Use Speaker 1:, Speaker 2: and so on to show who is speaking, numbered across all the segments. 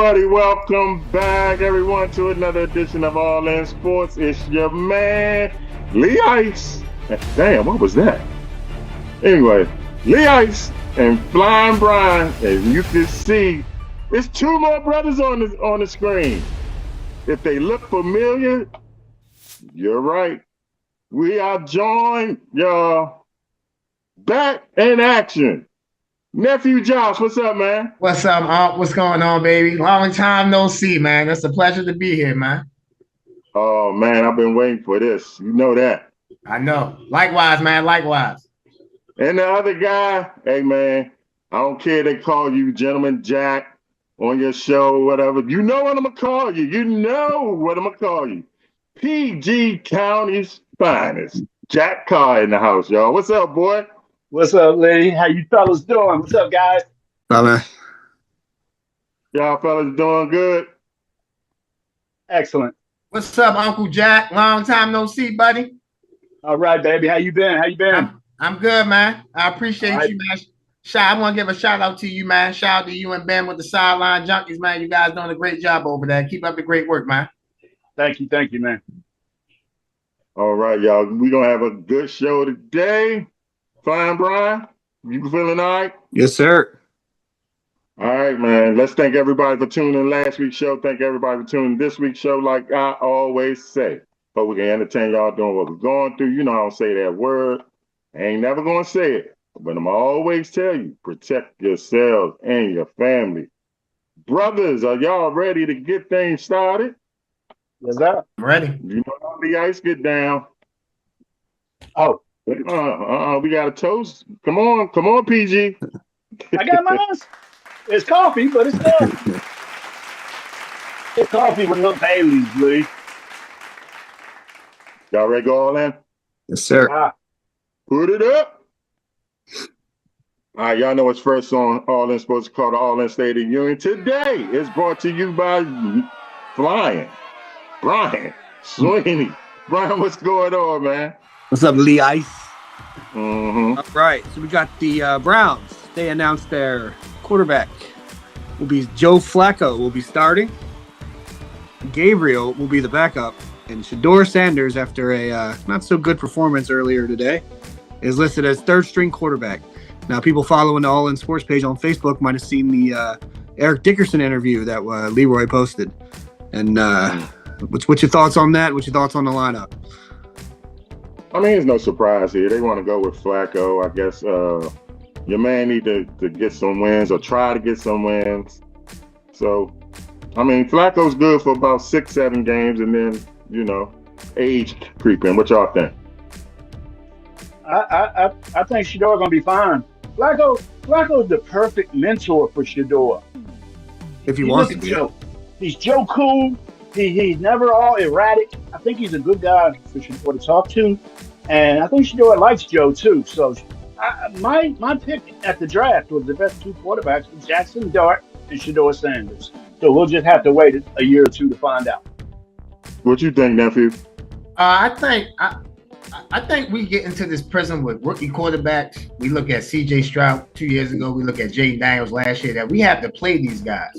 Speaker 1: everybody. Welcome back, everyone, to another edition of All In Sports. It's your man, Lee Ice. Damn, what was that? Anyway, Lee Ice and Flying Brian. As you can see, it's two more brothers on the screen. If they look familiar, you're right. We are joined, y'all, back in action. Nephew Josh, what's up, man?
Speaker 2: What's up, Unc? What's going on, baby? Long time no see, man. It's a pleasure to be here, man.
Speaker 1: Oh, man, I've been waiting for this. You know that.
Speaker 2: I know. Likewise, man. Likewise.
Speaker 1: And the other guy, hey, man, I don't care. They call you Gentleman Jack on your show, whatever. You know what I'm going to call you. You know what I'm going to call you. PG County's finest. Jack Carr in the house, y'all. What's up, boy?
Speaker 3: What's up, Lee? How you fellas doing? What's up, guys?
Speaker 4: Bye, man.
Speaker 1: Y'all fellas doing good?
Speaker 3: Excellent.
Speaker 2: What's up, Uncle Jack? Long time no see, buddy.
Speaker 3: All right, baby. How you been?
Speaker 2: I'm good, man. I appreciate
Speaker 3: right.
Speaker 2: you, man. I want to give a shout out to you, man. Shout out to you and Ben with the Sideline Junkies, man. You guys doing a great job over there. Keep up the great work, man.
Speaker 3: Thank you, man.
Speaker 1: All right, y'all. We're going to have a good show today. Fine, Brian? You feeling all right?
Speaker 4: Yes, sir.
Speaker 1: All right, man. Let's thank everybody for tuning in last week's show. Thank everybody for tuning in this week's show. Like I always say, but we can entertain y'all doing what we're going through. You know I don't say that word. I ain't never going to say it. But I'm always tell you, protect yourselves and your family. Brothers, are y'all ready to get things started?
Speaker 3: Yes, sir.
Speaker 2: I'm ready.
Speaker 1: You know how the ice get down.
Speaker 3: Oh,
Speaker 1: we got a toast. Come on, PG.
Speaker 3: I got mine. It's coffee, but it's not. It's coffee with no Baileys, Lee.
Speaker 1: Y'all ready to go all in?
Speaker 4: Yes, sir.
Speaker 1: Put it up. All right, y'all know what's first on All In Sports called the All In State of the Union. Today is brought to you by Flying Brian Sweeney. Brian, what's going on, man?
Speaker 4: What's up, Lee Ice?
Speaker 1: Mm-hmm.
Speaker 4: All right, so we got the Browns. They announced their quarterback will be Joe Flacco will be starting. Gabriel will be the backup. And Shedeur Sanders, after a not so good performance earlier today, is listed as third-string quarterback. Now, people following the All In Sports page on Facebook might have seen the Eric Dickerson interview that Leroy posted. And what's your thoughts on that? What's your thoughts on the lineup?
Speaker 1: I mean, it's no surprise here. They want to go with Flacco. I guess your man need to get some wins or try to get some wins. So, I mean, Flacco's good for about 6-7 games, and then, you know, age creeping. What y'all think?
Speaker 3: I think Shedeur gonna be fine. Flacco's the perfect mentor for Shedeur.
Speaker 4: If he wants to be.
Speaker 3: Joe. He's Joe Cool. He's never all erratic. I think he's a good guy for Shedeur to talk to, and I think Shedeur likes Joe too. So, my pick at the draft was the best two quarterbacks was Jackson Dart and Shedeur Sanders. So we'll just have to wait a year or two to find out.
Speaker 1: What you think, nephew?
Speaker 2: I think we get into this prison with rookie quarterbacks. We look at C.J. Stroud 2 years ago. We look at Jaden Daniels last year. That we have to play these guys,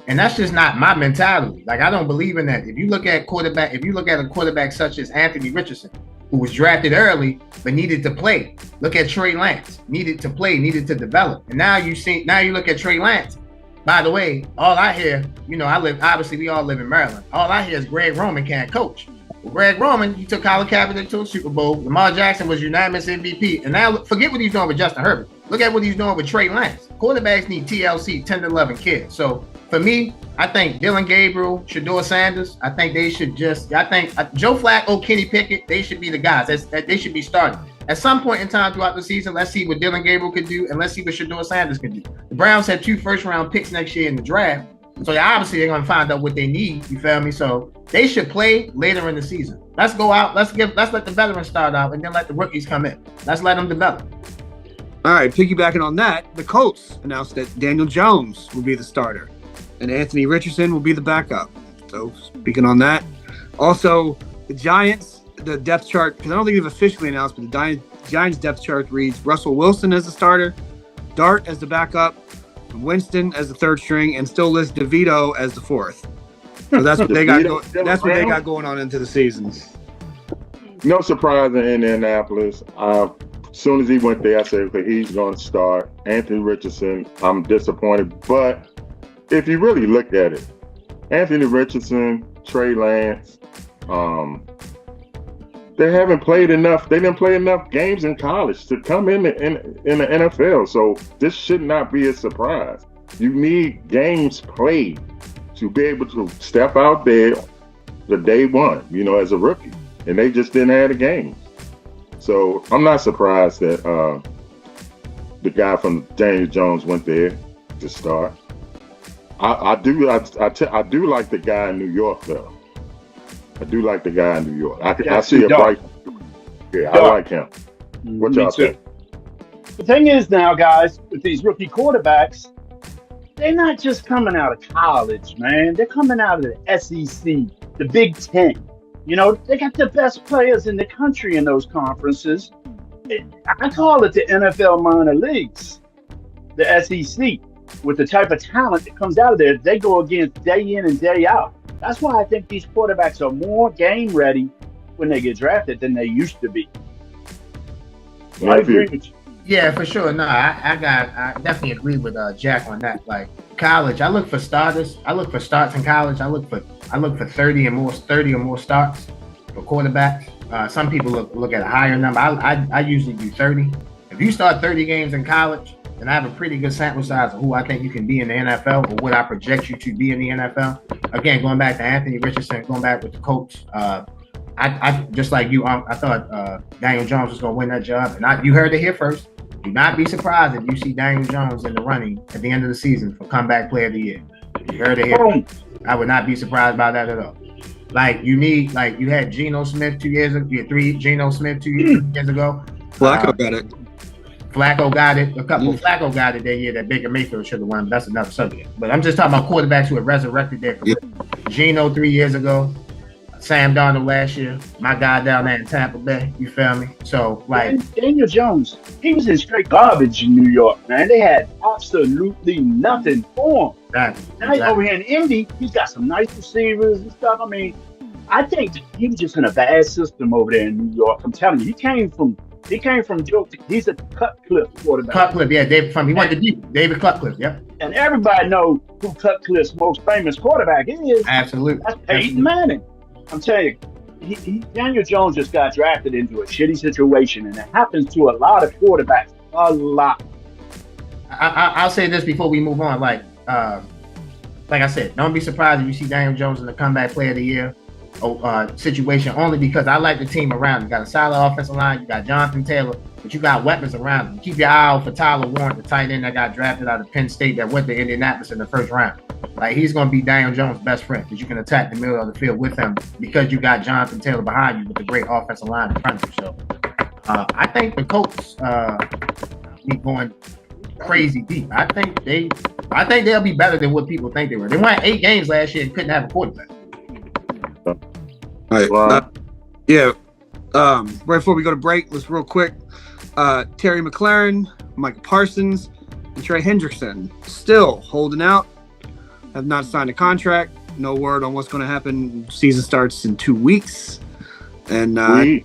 Speaker 2: and that's just not my mentality. Like I don't believe in that. If you look at a quarterback such as Anthony Richardson, who was drafted early but needed to play. Look at Trey Lance, needed to play, needed to develop, and now you look at Trey Lance. By the way, all I hear, we all live in Maryland. All I hear is Greg Roman can't coach. Greg Roman, he took Colin Kaepernick to a Super Bowl. Lamar Jackson was unanimous MVP. And now forget what he's doing with Justin Herbert. Look at what he's doing with Trey Lance. Quarterbacks need TLC, 10 to 11 kids. So for me, I think Dylan Gabriel, Shedeur Sanders, I think Joe Flacco, Kenny Pickett, they should be the guys. They should be starting. At some point in time throughout the season, let's see what Dylan Gabriel could do, and let's see what Shedeur Sanders can do. The Browns have 2 first-round picks next year in the draft. So obviously they're going to find out what they need. You feel me? So they should play later in the season. Let's go out. Let's let the veterans start out, and then let the rookies come in. Let's let them develop.
Speaker 4: All right, piggybacking on that, the Colts announced that Daniel Jones will be the starter, and Anthony Richardson will be the backup. So speaking on that, also the Giants, the depth chart, because I don't think they've officially announced, but the Giants depth chart reads Russell Wilson as the starter, Dart as the backup, Winston as the third string, and still lists DeVito as the fourth. So that's what they got. That's what they got going on into the season.
Speaker 1: No surprise in Indianapolis. As soon as he went there, I said, okay, he's going to start. Anthony Richardson, I'm disappointed. But if you really look at it, Anthony Richardson, Trey Lance, they haven't played enough. They didn't play enough games in college to come in the NFL. So this should not be a surprise. You need games played to be able to step out there the day one, as a rookie. And they just didn't have the games. So I'm not surprised that the guy from Daniel Jones went there to start. I do like the guy in New York, though. I do like the guy in New York. I see a bright. Yeah, I like him. What y'all think?
Speaker 3: The thing is now, guys, with these rookie quarterbacks, they're not just coming out of college, man. They're coming out of the SEC, the Big Ten. They got the best players in the country in those conferences. I call it the NFL minor leagues, the SEC, with the type of talent that comes out of there. They go against day in and day out. That's why I think these quarterbacks are more game ready when they get drafted than they used to be. So I agree with you.
Speaker 2: Yeah, for sure. No, I definitely agree with Jack on that. Like college, I look for starters. I look for starts in college. I look for 30 or more starts for quarterbacks. Some people look at a higher number. I usually do 30. If you start 30 games in college, then I have a pretty good sample size of who I think you can be in the NFL or what I project you to be in the NFL. Again, going back to Anthony Richardson, going back with the Colts, I just like you, I thought Daniel Jones was going to win that job. And you heard it here first. Do not be surprised if you see Daniel Jones in the running at the end of the season for comeback player of the year. You heard it here. I would not be surprised by that at all. You had Geno Smith 2 years ago. You had Geno Smith 2 years ago.
Speaker 4: Flacco got it.
Speaker 2: Flacco got it. Flacco got it that year that Baker Mayfield should have won, but that's another subject. But I'm just talking about quarterbacks who have resurrected their career. Yep. Geno 3 years ago. Sam Darnold last year, my guy down there in Tampa Bay, you feel me? So,
Speaker 3: Daniel Jones, he was in straight garbage in New York, man. They had absolutely nothing for him. Exactly. Over here in Indy, he's got some nice receivers and stuff. I mean, I think he was just in a bad system over there in New York. I'm telling you, he came from Joe. He's a Cutcliffe quarterback.
Speaker 2: Cutcliffe, yeah, he went to deep. David Cutcliffe, yep.
Speaker 3: And everybody knows who Cutcliffe's most famous quarterback is.
Speaker 2: Absolutely.
Speaker 3: That's Peyton Manning. I'm telling you, Daniel Jones just got drafted into a shitty situation, and it happens to a lot of quarterbacks. A lot.
Speaker 2: I'll say this before we move on. Like I said, don't be surprised if you see Daniel Jones in the comeback player of the year situation, only because I like the team around. You got a solid offensive line. You got Jonathan Taylor, but you got weapons around him. Keep your eye out for Tyler Warren, the tight end that got drafted out of Penn State that went to Indianapolis in the first round. Like, he's going to be Daniel Jones' best friend because you can attack the middle of the field with him because you got Jonathan Taylor behind you with a great offensive line in front of you. So I think the Colts be going crazy deep. I think they'll be better than what people think they were. They won 8 games last year and couldn't have a quarterback.
Speaker 4: All right. Right before we go to break, let's real quick. Terry McLaurin, Micah Parsons, and Trey Hendrickson still holding out. Have not signed a contract. No word on what's going to happen. Season starts in 2 weeks. And
Speaker 1: Glad you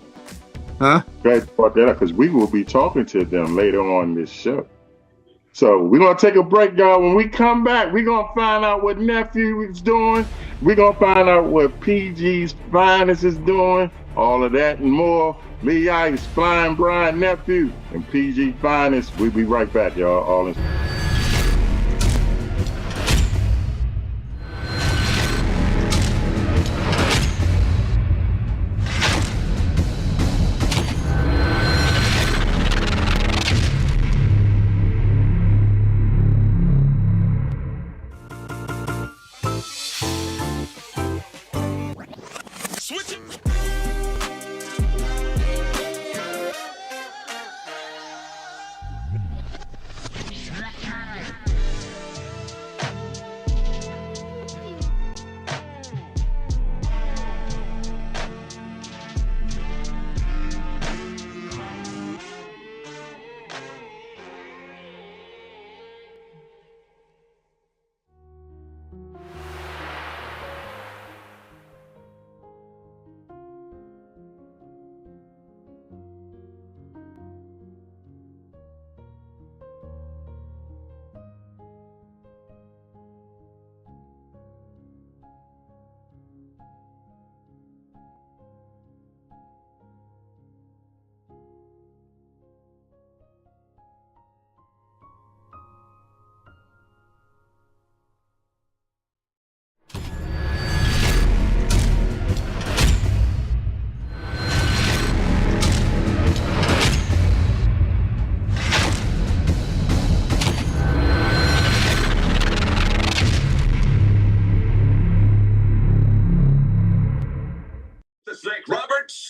Speaker 1: brought that up because we will be talking to them later on this show. So we're going to take a break, y'all. When we come back, we're going to find out what Nephew is doing. We're going to find out what PG's Finest is doing. All of that and more. Lee Ice, Flying Brian Nephew, and PG Finest. We'll be right back, y'all. All in.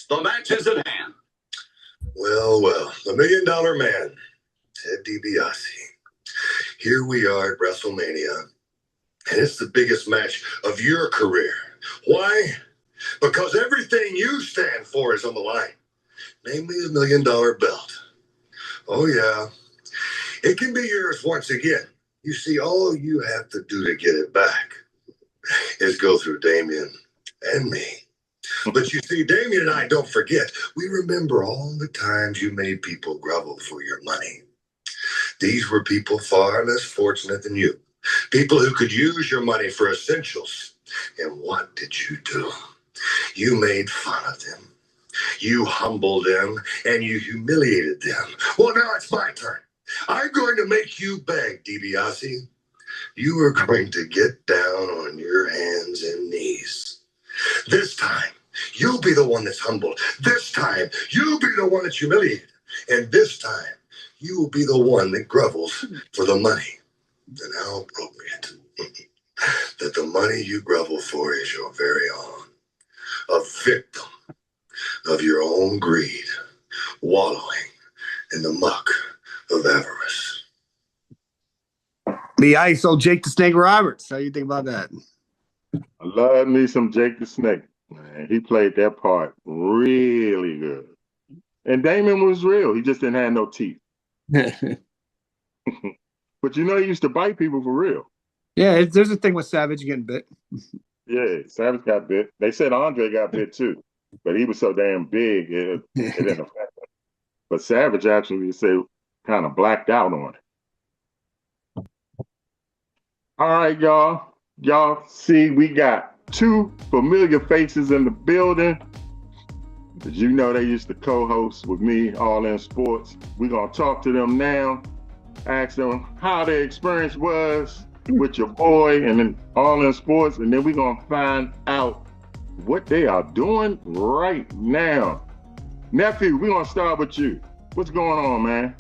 Speaker 5: The match is at hand.
Speaker 6: Well, the $1 Million Man, Ted DiBiase. Here we are at WrestleMania, and it's the biggest match of your career. Why? Because everything you stand for is on the line, namely the $1 Million belt. Oh, yeah. It can be yours once again. You see, all you have to do to get it back is go through Damien and me. But you see, Damien and I don't forget. We remember all the times you made people grovel for your money. These were people far less fortunate than you. People who could use your money for essentials. And what did you do? You made fun of them. You humbled them and you humiliated them. Well, now it's my turn. I'm going to make you beg, DiBiase. You are going to get down on your hands and knees. This time, you'll be the one that's humbled. This time, you'll be the one that's humiliated. And this time, you will be the one that grovels for the money. And how appropriate that the money you grovel for is your very own. A victim of your own greed, wallowing in the muck of avarice.
Speaker 4: The Ice, old Jake the Snake Roberts. How you think about that?
Speaker 1: I love me some Jake the Snake. Man, he played that part really good. And Damon was real. He just didn't have no teeth. But he used to bite people for real.
Speaker 4: Yeah, there's a thing with Savage getting bit.
Speaker 1: Yeah, Savage got bit. They said Andre got bit too, but he was so damn big it didn't affect him. But Savage actually said kind of blacked out on it. All right, y'all. Y'all see, we got two familiar faces in the building. As you know, they used to co-host with me, All In Sports. We're going to talk to them now, ask them how their experience was with your boy and then All In Sports, and then we're going to find out what they are doing right now. Nephew, we're going to start with you. What's going on, man?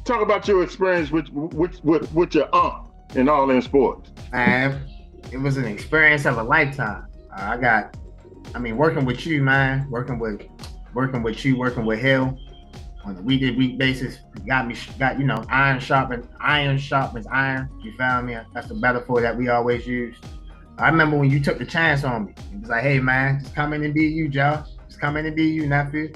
Speaker 1: Talk about your experience with your aunt in All In Sports.
Speaker 2: It was an experience of a lifetime. Working with you, man, working with you, working with Hill on a week basis, iron sharpens iron. You feel me? That's the metaphor that we always use. I remember when you took the chance on me. It was like, hey, man, just come in and be you, Joe. Just come in and be you, nephew.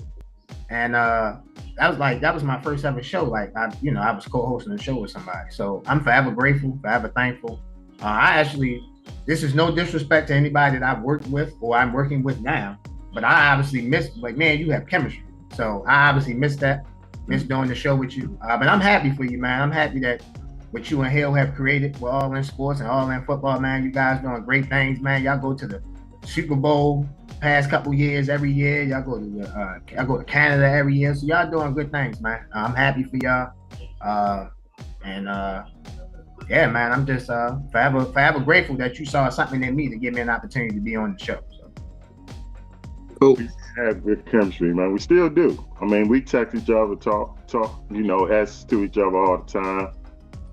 Speaker 2: And that was my first ever show. Like I was co-hosting a show with somebody. So I'm forever grateful, forever thankful. This is no disrespect to anybody that I've worked with or I'm working with now, but I obviously missed, man, you have chemistry. So I obviously missed doing the show with you. But I'm happy for you, man. I'm happy that what you and Hill have created with All In Sports and All In Football, man. You guys doing great things, man. Y'all go to the Super Bowl past couple years every year. Y'all go to Canada every year. So y'all doing good things, man. I'm happy for y'all. Yeah, man, I'm just forever grateful that you saw something in me to give me an opportunity to be on the show. So.
Speaker 4: Cool.
Speaker 1: We have good chemistry, man. We still do. We text each other, talk, S to each other all the time.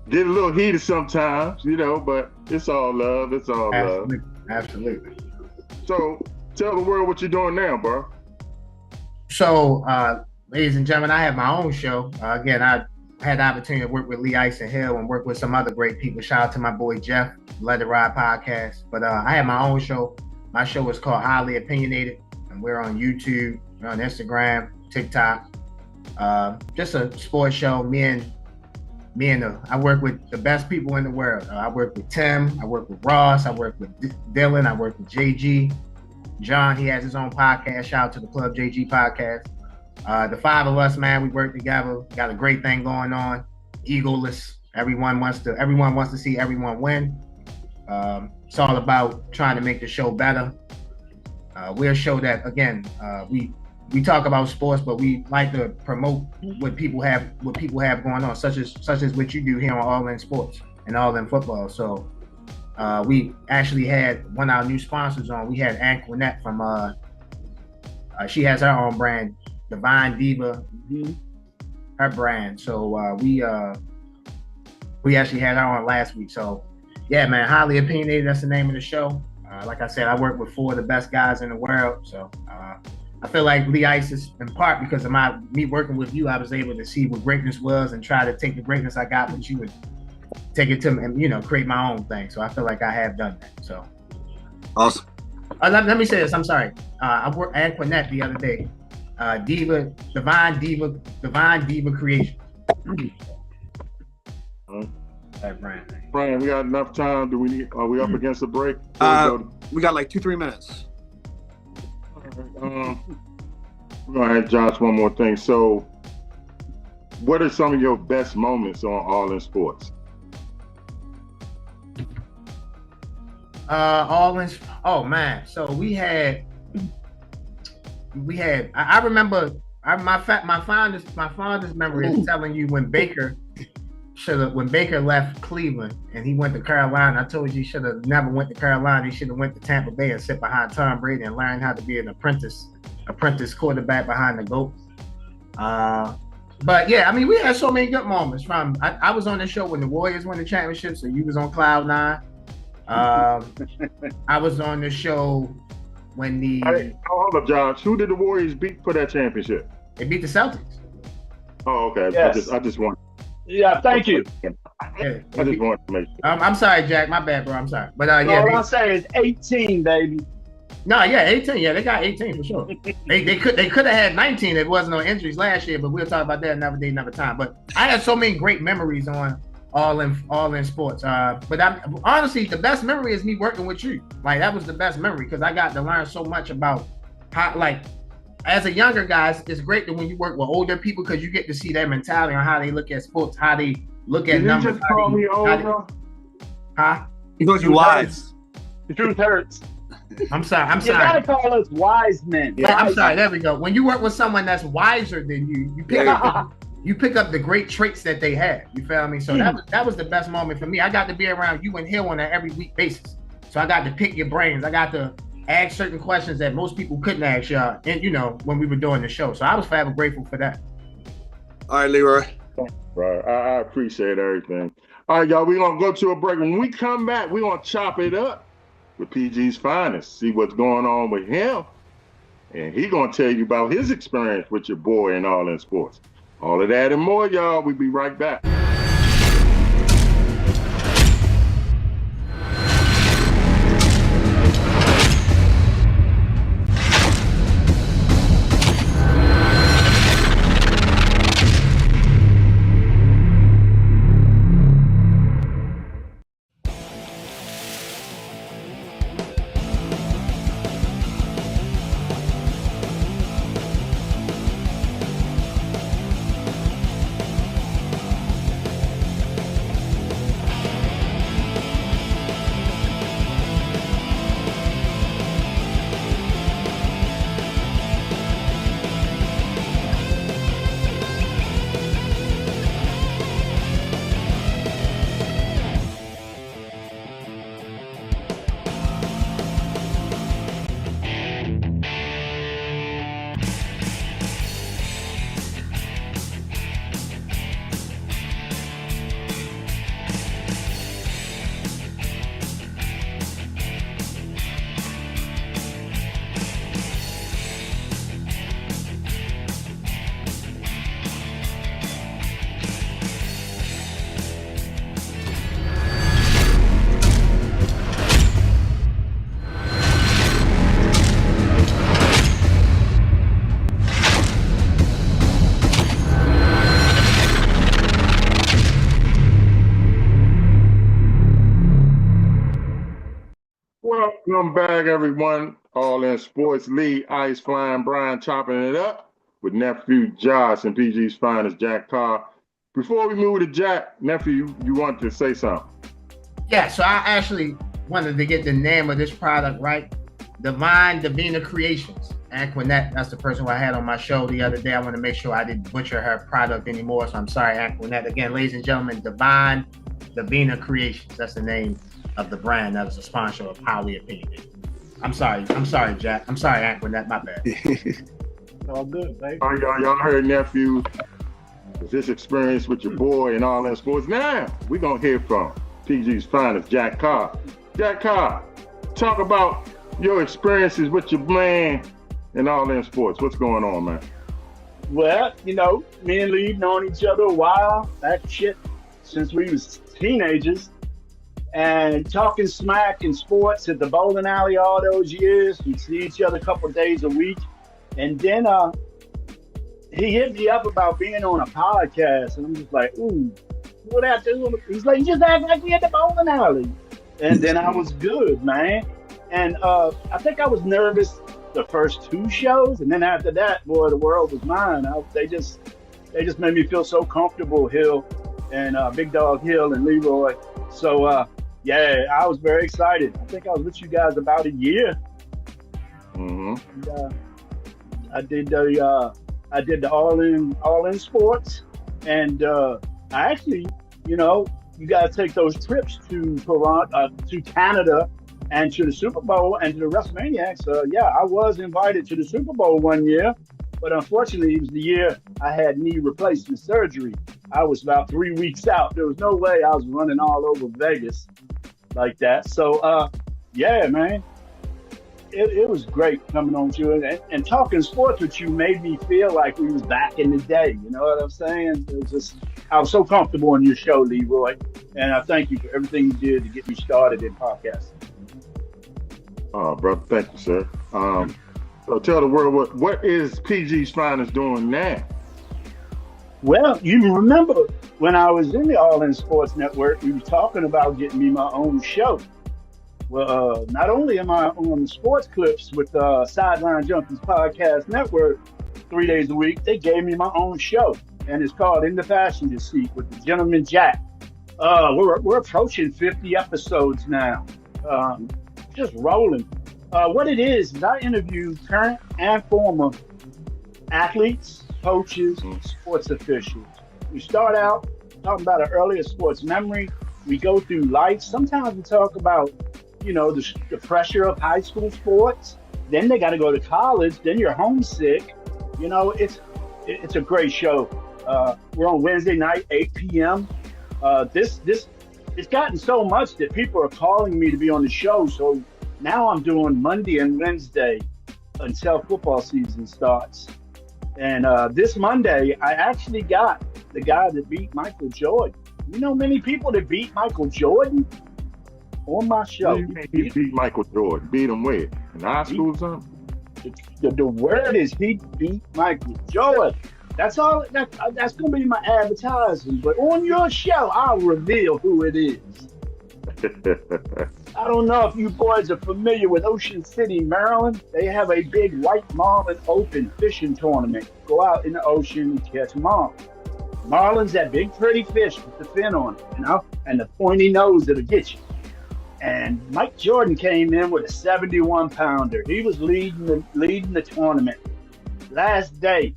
Speaker 1: Get a little heated sometimes, but it's all love. It's all love.
Speaker 2: Absolutely.
Speaker 1: So tell the world what you're doing now, bro.
Speaker 2: So, ladies and gentlemen, I have my own show. Again, I had the opportunity to work with Lee Ice and Hill and work with some other great people. Shout out to my boy Jeff, Let It Ride podcast. But I have my own show. My show is called Highly Opinionated, and we're on YouTube, we're on Instagram, TikTok. Just a sports show. I work with the best people in the world. I work with Tim, I work with Ross, I work with Dylan, I work with JG. John, he has his own podcast. Shout out to the Club JG podcast. The five of us, man, we work together. Got a great thing going on. Egoless. Everyone wants to see everyone win. It's all about trying to make the show better. We're a show that, again, we talk about sports, but we like to promote what people have going on, such as what you do here on All In Sports and All In Football. So we actually had one of our new sponsors on. We had Ann Cornett from she has her own brand, Divine Diva, her brand. So we actually had her on last week. So yeah, man, Highly Opinionated, that's the name of the show. Like I said, I work with 4 of the best guys in the world. So I feel like Lee Ice is in part because of me working with you. I was able to see what greatness was and try to take the greatness I got with you and take it to and create my own thing. So I feel like I have done that. So
Speaker 4: Awesome.
Speaker 2: let me say this. I'm sorry. I worked at Anquinette the other day. Divine Diva Creation. That brand name.
Speaker 1: Brian, we got enough time. Are we up against the break?
Speaker 4: We got like 2-3 minutes.
Speaker 1: We're gonna ask Josh one more thing. So, what are some of your best moments on All In Sports?
Speaker 2: Oh man, so we had. I remember. My fondest memory is telling you when Baker left Cleveland and he went to Carolina. I told you he should have never went to Carolina. He should have went to Tampa Bay and sit behind Tom Brady and learn how to be an apprentice quarterback behind the GOAT. But yeah, I mean, we had so many good moments. I was on the show when the Warriors won the championship, so you was on cloud 9. I was on the show when
Speaker 1: hold up, Josh. Who did the Warriors beat for that championship?
Speaker 2: They beat the Celtics.
Speaker 1: Oh, okay.
Speaker 3: Yes.
Speaker 1: I just want.
Speaker 3: Yeah, thank you.
Speaker 2: Yeah,
Speaker 1: I just wanted to make sure.
Speaker 2: I'm sorry, Jack. My bad, bro. I'm sorry. But
Speaker 3: All I'm saying is 18, baby.
Speaker 2: No, yeah, 18. Yeah, they got 18 for sure. they could have had 19 if it wasn't no injuries last year, but we'll talk about that another day, another time. But I had so many great memories on All in Sports. But honestly, the best memory is me working with you. Like that was the best memory because I got to learn so much about how, like, as a younger guy, it's great that when you work with older people because you get to see their mentality on how they look at sports, how they look at numbers.
Speaker 1: You just call me old, bro?
Speaker 2: Huh?
Speaker 4: He calls you wise.
Speaker 3: The truth hurts.
Speaker 2: I'm sorry.
Speaker 3: You gotta call us wise men.
Speaker 2: Yeah, I'm sorry. There we go. When you work with someone that's wiser than you, you pick up the great traits that they have. You feel me? So that was the best moment for me. I got to be around you and Hill on an every week basis. So I got to pick your brains. I got to ask certain questions that most people couldn't ask y'all, and when we were doing the show. So I was forever grateful for that.
Speaker 4: All right, Leroy.
Speaker 1: Right. I appreciate everything. All right, y'all. We're gonna go to a break. When we come back, we're gonna chop it up with PG's finest. See what's going on with him, and he gonna tell you about his experience with your boy in All In Sports. All of that and more, y'all. We'll be right back. Welcome back, everyone. All In Sports. Lee, Ice, Flying Brian chopping it up with nephew Josh and PG's finest Jack Carr. Before we move to Jack, nephew, you wanted to say something?
Speaker 2: Yeah, so I actually wanted to get the name of this product right. Divina Creations. Anquinette, that's the person who I had on my show the other day. I want to make sure I didn't butcher her product anymore, so I'm sorry, Anquinette. Again, ladies and gentlemen, Divina Creations. That's the name of the brand that is a sponsor of Poly Opinion. I'm sorry, Jack. I'm sorry, Anquinette. My bad.
Speaker 3: All good, baby.
Speaker 1: All right, y'all heard nephew. This experience with your boy and All In Sports. Now we're gonna hear from PG's finest Jack Carr. Jack Carr, talk about your experiences with your man and All In Sports. What's going on, man?
Speaker 3: Well, you know, me and Lee known each other a while. That shit since we was teenagers. And talking smack in sports at the bowling alley all those years. We'd see each other a couple of days a week. And then he hit me up about being on a podcast. And I'm just like, ooh, what I do? He's like, you just act like we at the bowling alley. And then I was good, man. And I think I was nervous the first 2 shows. And then after that, boy, the world was mine. They just made me feel so comfortable, Hill and Big Dog Hill and Leroy. So, yeah, I was very excited. I think I was with you guys about a year.
Speaker 1: Mm-hmm.
Speaker 3: And, I did the All In Sports, and I actually, you know, you guys take those trips to Toronto, to Canada, and to the Super Bowl and to the WrestleManiacs. Yeah, I was invited to the Super Bowl one year, but unfortunately, it was the year I had knee replacement surgery. I was about 3 weeks out. There was no way I was running all over Vegas like that. So, yeah, man, it was great coming on to it. And talking sports with you made me feel like we was back in the day. You know what I'm saying? It was just, I was so comfortable on your show, Leroy. And I thank you for everything you did to get me started in podcasting.
Speaker 1: Oh, brother, thank you, sir. So tell the world what is PG's Finest doing now?
Speaker 3: Well, you remember when I was in the All In Sports Network, we were talking about getting me my own show. Well, not only am I on the Sports Clips with Sideline Junkies Podcast Network 3 days a week, they gave me my own show, and it's called In the Passenger Seat with the Gentleman Jack. We're approaching 50 episodes now, just rolling. What it is I interview current and former athletes, coaches, sports officials. We start out talking about an earlier sports memory. We go through life. Sometimes we talk about, you know, the pressure of high school sports. Then they got to go to college. Then you're homesick. You know, it's a great show. We're on Wednesday night, 8 p.m. It's gotten so much that people are calling me to be on the show. So now I'm doing Monday and Wednesday until football season starts. And this Monday, I actually got the guy that beat Michael Jordan. You know many people that beat Michael Jordan on my show.
Speaker 1: He beat Michael Jordan. Beat him where? In high school or something?
Speaker 3: The word is he beat Michael Jordan. That's all. That's going to be my advertising. But on your show, I'll reveal who it is. I don't know if you boys are familiar with Ocean City, Maryland. They have a big white marlin open fishing tournament. Go out in the ocean and catch marlin. Marlin's that big pretty fish with the fin on it, you know, and the pointy nose that'll get you. And Mike Jordan came in with a 71-pounder. He was leading the tournament. Last day,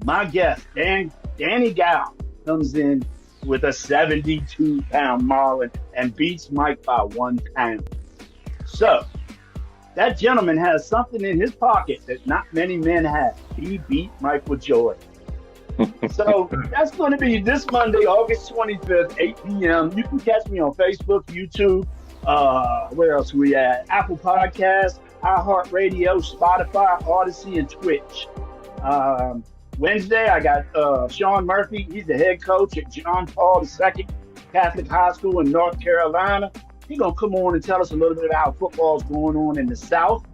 Speaker 3: my guest, Danny Gow, comes in with a 72-pound marlin and beats Mike by 1 pound. So that gentleman has something in his pocket that not many men have. He beat Michael Jordan. So that's going to be this Monday, August 25th, 8 p.m. You can catch me on Facebook, YouTube. Where else are we at? Apple Podcasts, iHeartRadio, Spotify, Odyssey, and Twitch. Wednesday, I got Sean Murphy. He's the head coach at John Paul II Catholic High School in North Carolina. He's going to come on and tell us a little bit about how football's going on in the South.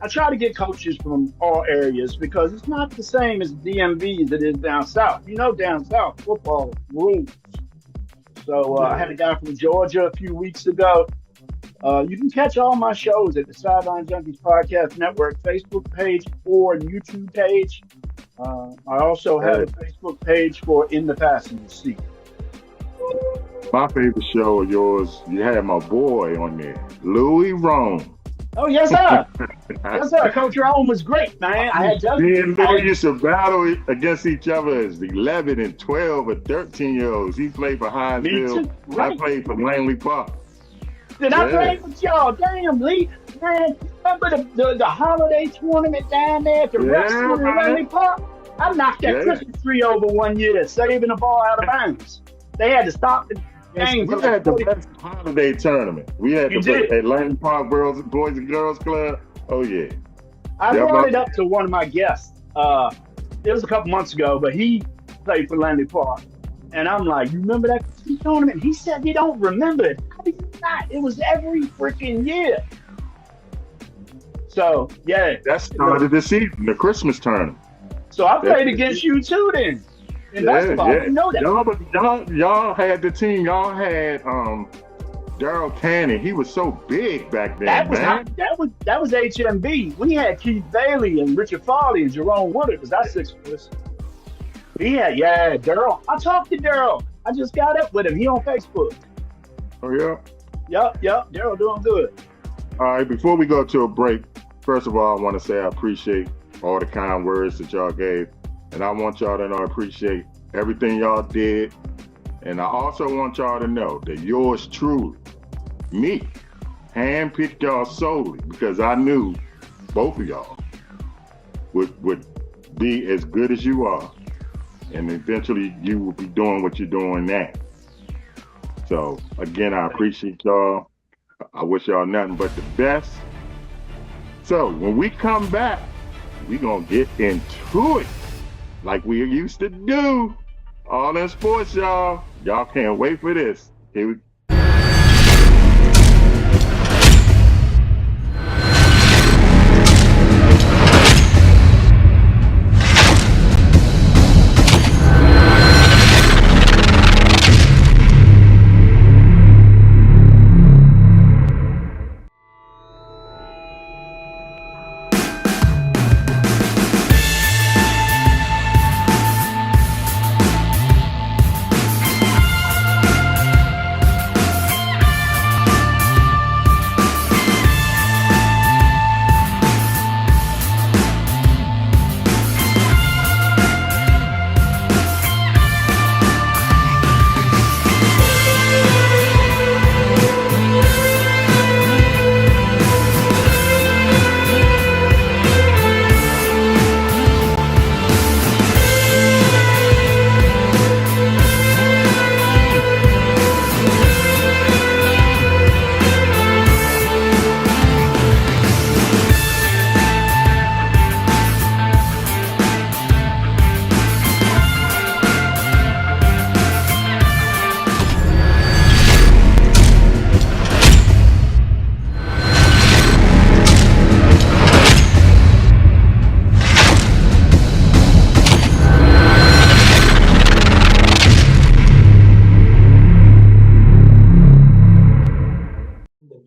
Speaker 3: I try to get coaches from all areas because it's not the same as DMV as it is down South. You know, down South, football rules. So I had a guy from Georgia a few weeks ago. You can catch all my shows at the Sideline Junkies Podcast Network Facebook page or YouTube page. I also have a Facebook page for In the Passenger Seat.
Speaker 1: My favorite show of yours, you had my boy on there, Louis Rome.
Speaker 3: Oh, yes, sir. Yes, sir. Coach Rome was great, man. I had just...
Speaker 1: Me and Louis used to battle against each other as 11 and 12 and 13-year-olds. He played for Hinesville. Right. I played for Langley Park.
Speaker 3: Did I play with y'all? Damn, Lee. Man, remember the holiday tournament down there at the restaurant in Langley Park? I knocked that Christmas tree over one year, saving the ball out of bounds. They had to stop the game.
Speaker 1: We had the best holiday tournament. We had
Speaker 3: You
Speaker 1: to play
Speaker 3: did.
Speaker 1: Atlanta Park Boys and Girls Club. Oh yeah.
Speaker 3: I
Speaker 1: Yeah,
Speaker 3: brought it up to one of my guests. It was a couple months ago, but he played for Langley Park. And I'm like, you remember that tournament? He said he don't remember it. How do you not? It was every freaking year. So yeah.
Speaker 1: that started the season, the Christmas tournament.
Speaker 3: So I played
Speaker 1: That-
Speaker 3: against you too then. In
Speaker 1: Yeah,
Speaker 3: basketball. I
Speaker 1: yeah.
Speaker 3: didn't know that.
Speaker 1: Y'all had the team. Y'all had Daryl Cannon. He was so big back then,
Speaker 3: That was
Speaker 1: man.
Speaker 3: that was HMB. We had Keith Bailey and Richard Farley and Jerome Woodard because that's six of us. Yeah, Daryl. I talked to Daryl. I just got up with him. He on Facebook.
Speaker 1: Oh yeah.
Speaker 3: Yep. Daryl doing good.
Speaker 1: All right. Before we go to a break, first of all, I want to say I appreciate all the kind words that y'all gave, and I want y'all to know I appreciate everything y'all did, and I also want y'all to know that yours truly, me, handpicked y'all solely because I knew both of y'all would be as good as you are, and eventually you will be doing what you're doing now. So again, I appreciate y'all. I wish y'all nothing but the best. So when we come back, we gonna get into it like we used to do. All in sports, y'all. Y'all can't wait for this. Here we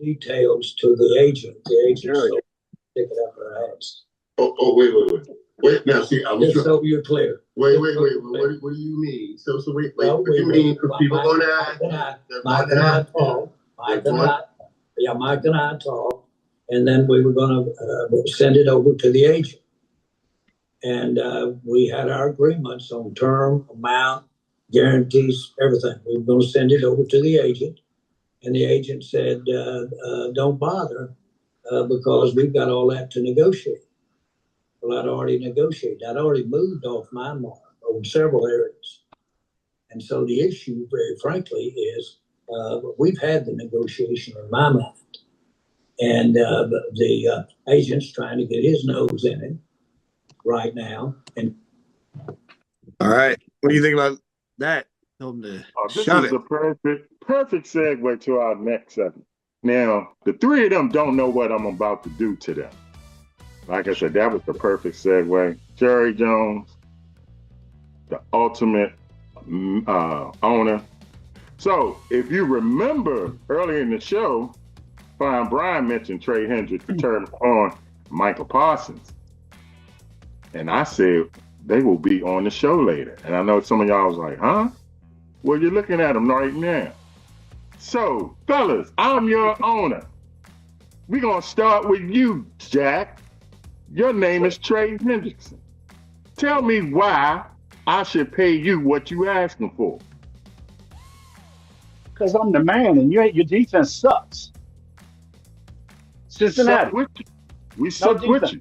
Speaker 5: details to the agent. The agent
Speaker 3: Sure.
Speaker 5: so stick it up our ass.
Speaker 6: Wait, now see, I'm
Speaker 5: Just
Speaker 6: sure.
Speaker 5: so you're clear.
Speaker 6: What do you mean? So wait,
Speaker 5: Well,
Speaker 6: what do you mean? Because people
Speaker 5: Mike and I talk. Mike and I talk, and then we were going to send it over to the agent. And we had our agreements on term, amount, guarantees, everything. We were going to send it over to the agent. And the agent said, don't bother because we've got all that to negotiate. Well, I'd already negotiated. I'd already moved off my mark over several areas. And so the issue, very frankly, is we've had the negotiation in my mind. And the agent's trying to get his nose in it right now. And
Speaker 4: All right. What do you think about that? Tell him to
Speaker 1: this
Speaker 4: shove
Speaker 1: is
Speaker 4: it.
Speaker 1: a perfect segue to our next segment. Now, the three of them don't know what I'm about to do to them. Like I said, that was the perfect segue. Jerry Jones, the ultimate owner. So, if you remember earlier in the show, Fine Brian mentioned Trey Hendricks returned on Michael Parsons. And I said, they will be on the show later. And I know some of y'all was like, huh? Well, you're looking at them right now. So, fellas, I'm your owner. We're going to start with you, Jack. Your name is Trey Hendrickson. Tell me why I should pay you what you asking for.
Speaker 3: Because I'm the man and your defense sucks. Cincinnati.
Speaker 1: Suck with you. We sucked with you.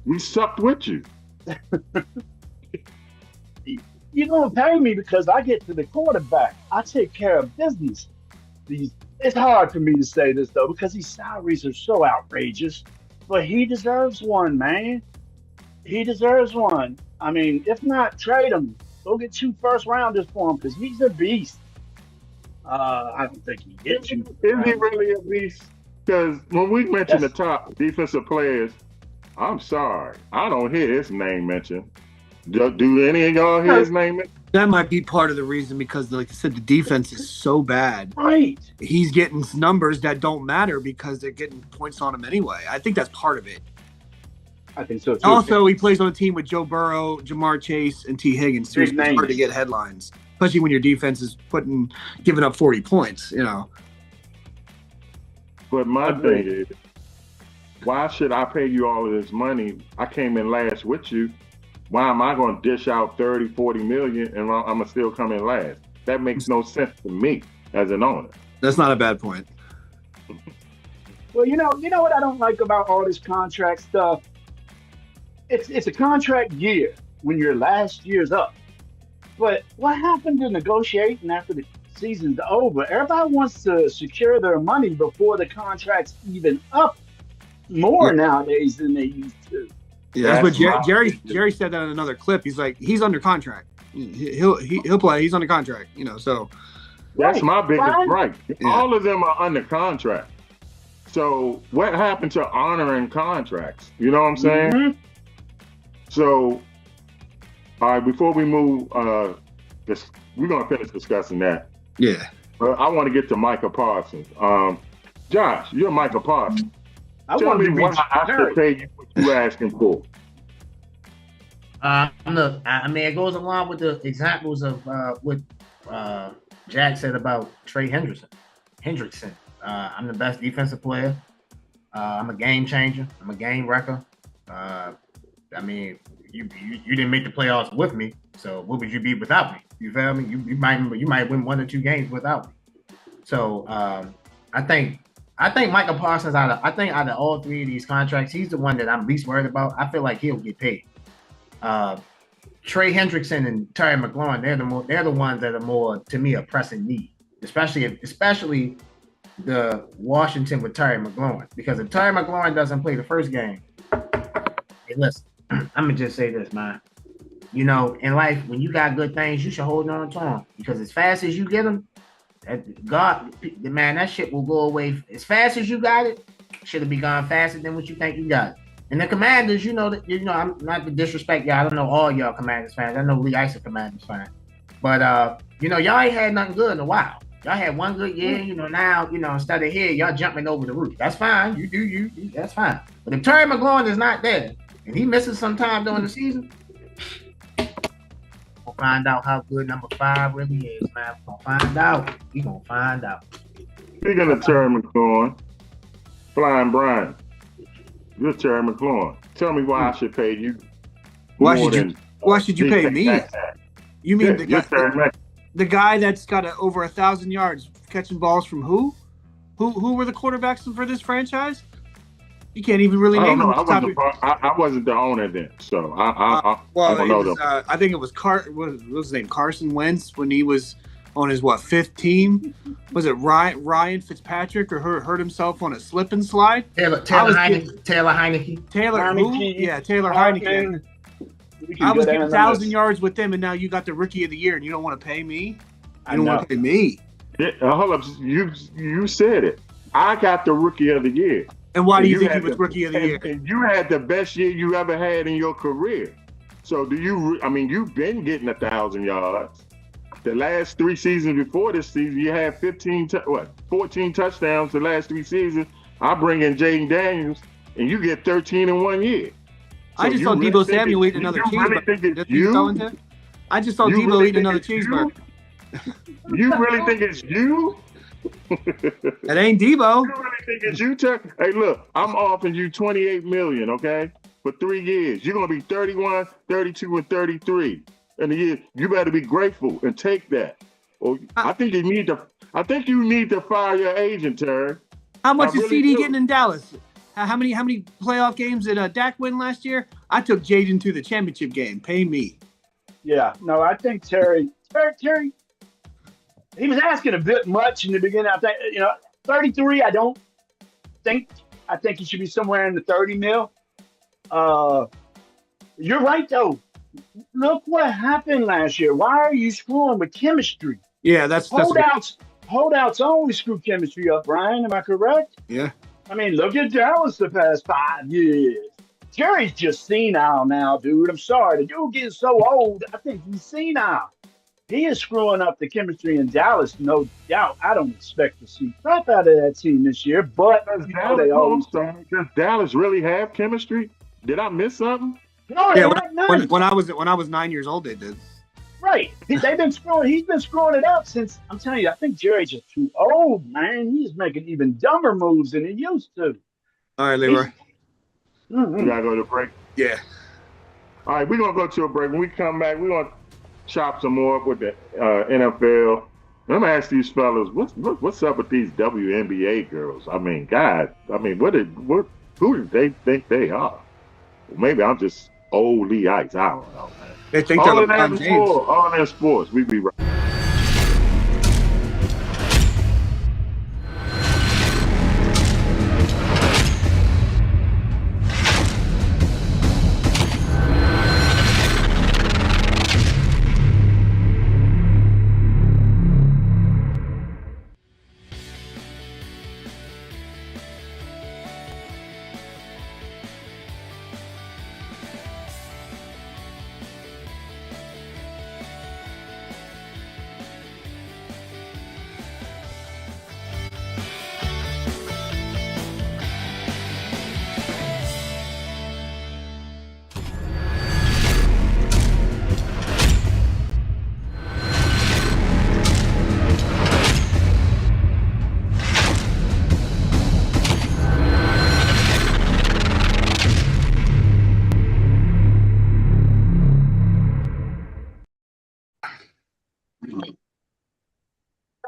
Speaker 1: We sucked with you.
Speaker 3: You're going to pay me because I get to the quarterback. I take care of business. These It's hard for me to say this though because these salaries are so outrageous. But he deserves one, man. He deserves one. I mean, if not, trade him. Go get 2 first rounders for him because he's a beast. I don't think he
Speaker 1: Is
Speaker 3: gets
Speaker 1: he,
Speaker 3: you.
Speaker 1: is he really a beast? Because when we mention the
Speaker 3: Yes.
Speaker 1: top defensive players, I'm sorry, I don't hear his name mentioned. Do any of y'all hear his name mentioned?
Speaker 4: That might be part of the reason because, like I said, the defense is so bad.
Speaker 3: Right.
Speaker 4: He's getting numbers that don't matter because they're getting points on him anyway. I think that's part of it.
Speaker 3: I think so too.
Speaker 4: Also, he plays on a team with Joe Burrow, Jamar Chase, and T. Higgins. So
Speaker 3: Big
Speaker 4: it's hard to
Speaker 3: names.
Speaker 4: get headlines, especially when your defense is giving up 40 points. You know,
Speaker 1: But my
Speaker 3: Agreed.
Speaker 1: thing is, why should I pay you all of this money? I came in last with you. Why am I going to dish out 30, 40 million and I'm going to still come in last? That makes no sense to me as an owner.
Speaker 4: that's not a bad point.
Speaker 3: Well, you know what I don't like about all this contract stuff. It's a contract year when your last year's up. But what happened to negotiating after the season's over? Everybody wants to secure their money before the contract's even up more nowadays than they used to.
Speaker 4: Yeah, that's what
Speaker 1: That's my
Speaker 4: Jerry said that in another clip. He's like, he's under contract. He'll play. He's under contract. You know, so
Speaker 1: That's
Speaker 3: Right,
Speaker 1: my biggest
Speaker 3: fine.
Speaker 1: gripe.
Speaker 4: Yeah.
Speaker 1: All of them are under contract. So what happened to honoring contracts? You know what I'm saying?
Speaker 3: Mhm.
Speaker 1: So, all right, before we move, we're going to finish discussing that.
Speaker 4: yeah.
Speaker 1: But I want to get to Micah Parsons. Josh, you're Micah Parsons.
Speaker 3: I
Speaker 1: Tell
Speaker 3: want
Speaker 1: me
Speaker 3: to be
Speaker 1: what I should
Speaker 3: Jerry.
Speaker 1: pay you what you asking for.
Speaker 2: Look, I mean, it goes along with the examples of what Jack said about Trey Hendrickson. I'm the best defensive player. I'm a game changer. I'm a game wrecker. I mean, you didn't make the playoffs with me, so what would you be without me? You feel me? You might win 1 or 2 games without me. So I think Michael Parsons out of all 3 of these contracts, he's the one that I'm least worried about. I feel like he'll get paid. Trey Hendrickson and Terry McLaurin, they're the ones that are more, to me, a pressing need, especially the Washington with Terry McLaurin. Because if Terry McLaurin doesn't play the first game, hey, listen, I'm gonna just say this, man. You know, in life, when you got good things, you should hold on to them because as fast as you get them, that shit will go away as fast as you got it. Should have be gone faster than what you think you got it. And the Commanders, I'm not to disrespect y'all. I don't know all y'all Commanders fans. I know Lee Ice a Commanders fan, but y'all ain't had nothing good in a while. Y'all had 1 good year. Now instead of here, y'all jumping over the roof. That's fine. You do. That's fine. But if Terry McLaurin is not there and he misses some time during the season, we'll find out how good number 5 really is, man. We're gonna find out. We gonna find out.
Speaker 1: Speaking of Terry McLaurin, Flying Brian, you're Terry McLaurin. Tell me why I should pay you
Speaker 4: Why
Speaker 1: more
Speaker 4: should you pay me? You mean the guy that's got over 1,000 yards catching balls from who? Who were the quarterbacks for this franchise? You can't even really
Speaker 1: I don't
Speaker 4: name
Speaker 1: know.
Speaker 4: them.
Speaker 1: I wasn't the owner then, so I don't know them.
Speaker 4: I think it was what was his name? Carson Wentz when he was on his 5th team. Was it Ryan Fitzpatrick or hurt himself on a slip and slide?
Speaker 2: Taylor Heineke.
Speaker 4: Taylor who?
Speaker 3: Heineke,
Speaker 4: Yeah, Taylor
Speaker 3: Hartman.
Speaker 4: Heineke. I was getting 1,000 yards with them, and now you got the Rookie of the Year, and you don't want to pay me? You don't want to pay me?
Speaker 1: Yeah, hold up, you said it. I got the Rookie of the Year.
Speaker 4: And why do you think he was Rookie of the Year?
Speaker 1: And you had the best year you ever had in your career. So you've been getting 1,000 yards. The last 3 seasons before this season, you had 14 touchdowns the last 3 seasons. I bring in Jaden Daniels, and you get 13 in 1 year. So
Speaker 4: I just saw Deebo Samuel eat another cheeseburger. I just saw Deebo eat another cheeseburger.
Speaker 1: You really think it's you?
Speaker 4: It ain't Deebo.
Speaker 1: You really think it's you, Chuck? Hey, look, I'm offering you $28 million, okay, for 3 years. You're gonna be 31, 32, and 33 in a year. You better be grateful and take that. Or I think you need to fire your agent, Terry.
Speaker 4: How much is
Speaker 1: really
Speaker 4: CD
Speaker 1: do.
Speaker 4: getting in Dallas? How many playoff games did Dak win last year? I took Jaden to the championship game. Pay me.
Speaker 3: Yeah, no, I think Terry, he was asking a bit much in the beginning. I think, 33. I don't think. I think he should be somewhere in the 30 mil. You're right though. Look what happened last year. Why are you screwing with chemistry?
Speaker 4: Yeah, that's
Speaker 3: Holdouts always screw chemistry up, Brian. Am I correct?
Speaker 4: yeah.
Speaker 3: I mean, look at Dallas the past 5 years. Jerry's just senile now, dude. I'm sorry. The dude getting so old, I think he's senile. He is screwing up the chemistry in Dallas, no doubt. I don't expect to see crap out of that team this year, but
Speaker 1: Does Dallas really have chemistry? Did I miss something?
Speaker 3: No,
Speaker 4: Yeah,
Speaker 3: none.
Speaker 4: when I was 9 years old, they did.
Speaker 3: Right. He's been screwing it up since, I'm telling you, I think Jerry's just too old, man. He's making even dumber moves than he used to.
Speaker 4: All right, Leroy.
Speaker 1: We gotta go to break.
Speaker 4: Yeah.
Speaker 1: All right, we're gonna go to a break. When we come back, we're gonna chop some more up with the NFL. I'm gonna ask these fellas, what's up with these WNBA girls? I mean, God, who do they think they are? Well, maybe I'm just old Lee Ice. I don't know, man.
Speaker 4: They think
Speaker 1: All
Speaker 4: they're
Speaker 1: in that
Speaker 4: LeBron James.
Speaker 1: sport, all in that sports. We be right.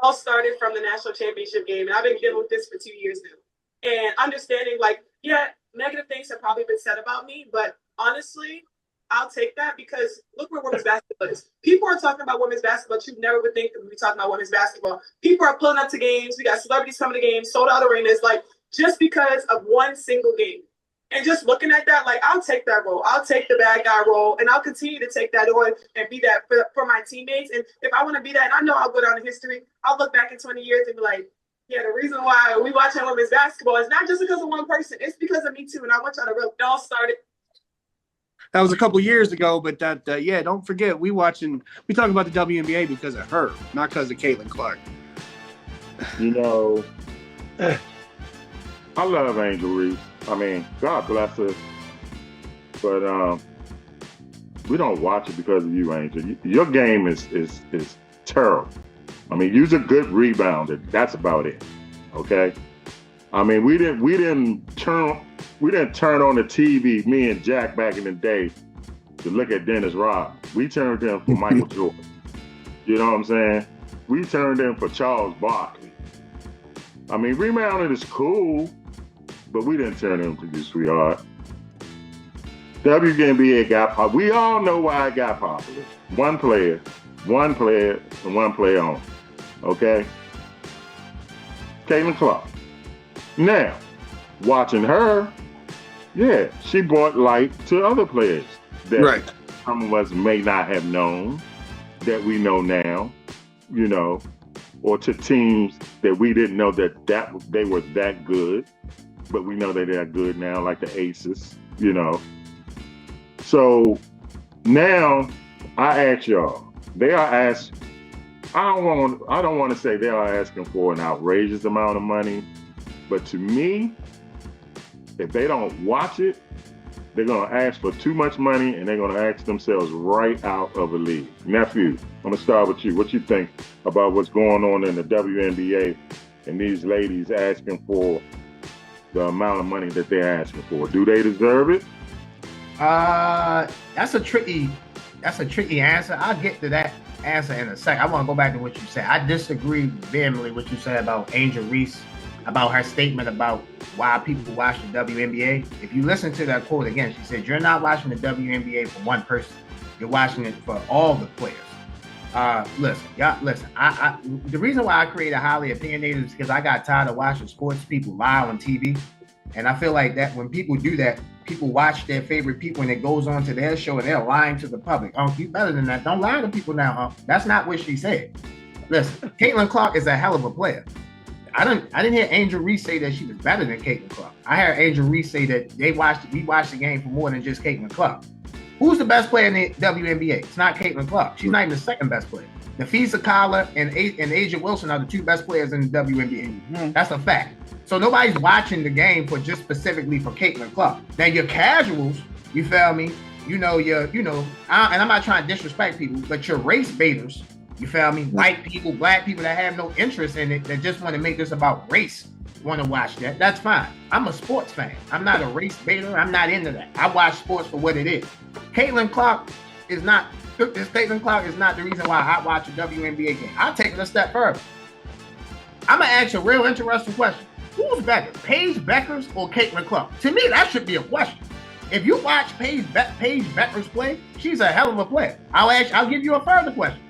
Speaker 7: all started from the national championship game, and I've been dealing with this for 2 years now. And understanding, like, yeah, negative things have probably been said about me, but honestly, I'll take that because look where women's basketball is. People are talking about women's basketball. You never would think that we'd be talking about women's basketball. People are pulling up to games. We got celebrities coming to games, sold out arenas, like just because of one single game. And just looking at that, like, I'll take that role. I'll take the bad guy role, and I'll continue to take that on and be that for my teammates. And if I want to be that, and I know I'll go down in history, I'll look back in 20 years and be like, yeah, the reason why we watching women's basketball is not just because of one person. It's because of me, too. And I want y'all to real. It all started.
Speaker 4: That was a couple years ago, but yeah, don't forget, we talking about the WNBA because of her, not because of Caitlin Clark.
Speaker 1: You know, I love Angel Reese. I mean, God bless her. But we don't watch it because of you, Angel. Your game is terrible. I mean, you're a good rebounder. That's about it. Okay? I mean, we didn't turn on the TV, me and Jack back in the day, to look at Dennis Rodman. We turned in for Michael Jordan. You know what I'm saying? We turned in for Charles Barkley. I mean, rebounding is cool, but we didn't turn in for you, sweetheart. WNBA got popular. We all know why it got popular. One player, and one player only. Okay? Caitlin Clark. Now, watching her, yeah, she brought light to other players that some of us may not have known that we know now, you know, or to teams that we didn't know that they were that good, but we know that they're good now, like the Aces, you know. So now I ask y'all, I don't want to say they are asking for an outrageous amount of money, but to me, if they don't watch it, they're going to ask for too much money, and they're going to ask themselves right out of a league. Nephew, I'm going to start with you. What you think about what's going on in the WNBA and these ladies asking for the amount of money that they're asking for? Do they deserve it?
Speaker 2: That's a tricky answer. I'll get to that answer in a second. I want to go back to what you said. I disagree vehemently with what you said about Angel Reese, about her statement about why people watch the WNBA. If you listen to that quote again, she said, you're not watching the WNBA for one person. You're watching it for all the players. Listen. The reason why I created Highly Opinionated is because I got tired of watching sports people lie on TV, and I feel like that when people do that, people watch their favorite people and it goes on to their show and they're lying to the public. You better than that. Don't lie to people now, That's not what she said. Listen, Caitlin Clark is a hell of a player. I didn't hear Angel Reese say that she was better than Caitlin Clark. I heard Angel Reese say that we watched the game for more than just Caitlin Clark. Who's the best player in the WNBA? It's not Caitlin Clark. She's not even the second best player. Nafisa Kala and Asia Wilson are the two best players in the WNBA. Mm-hmm. That's a fact. So nobody's watching the game for just specifically for Caitlin Clark. Now your casuals, you feel me? And I'm not trying to disrespect people, but your race baiters, you feel me? White people, black people that have no interest in it, that just want to make this about race, want to watch that. That's fine. I'm a sports fan. I'm not a race baiter. I'm not into that. I watch sports for what it is. Caitlin Clark is not the reason why I watch a WNBA game. I'll take it a step further. I'm going to ask you a real interesting question. Who's better, Paige Beckers or Caitlin Clark? To me, that should be a question. If you watch Paige Beckers play, she's a hell of a player. I'll give you a further question.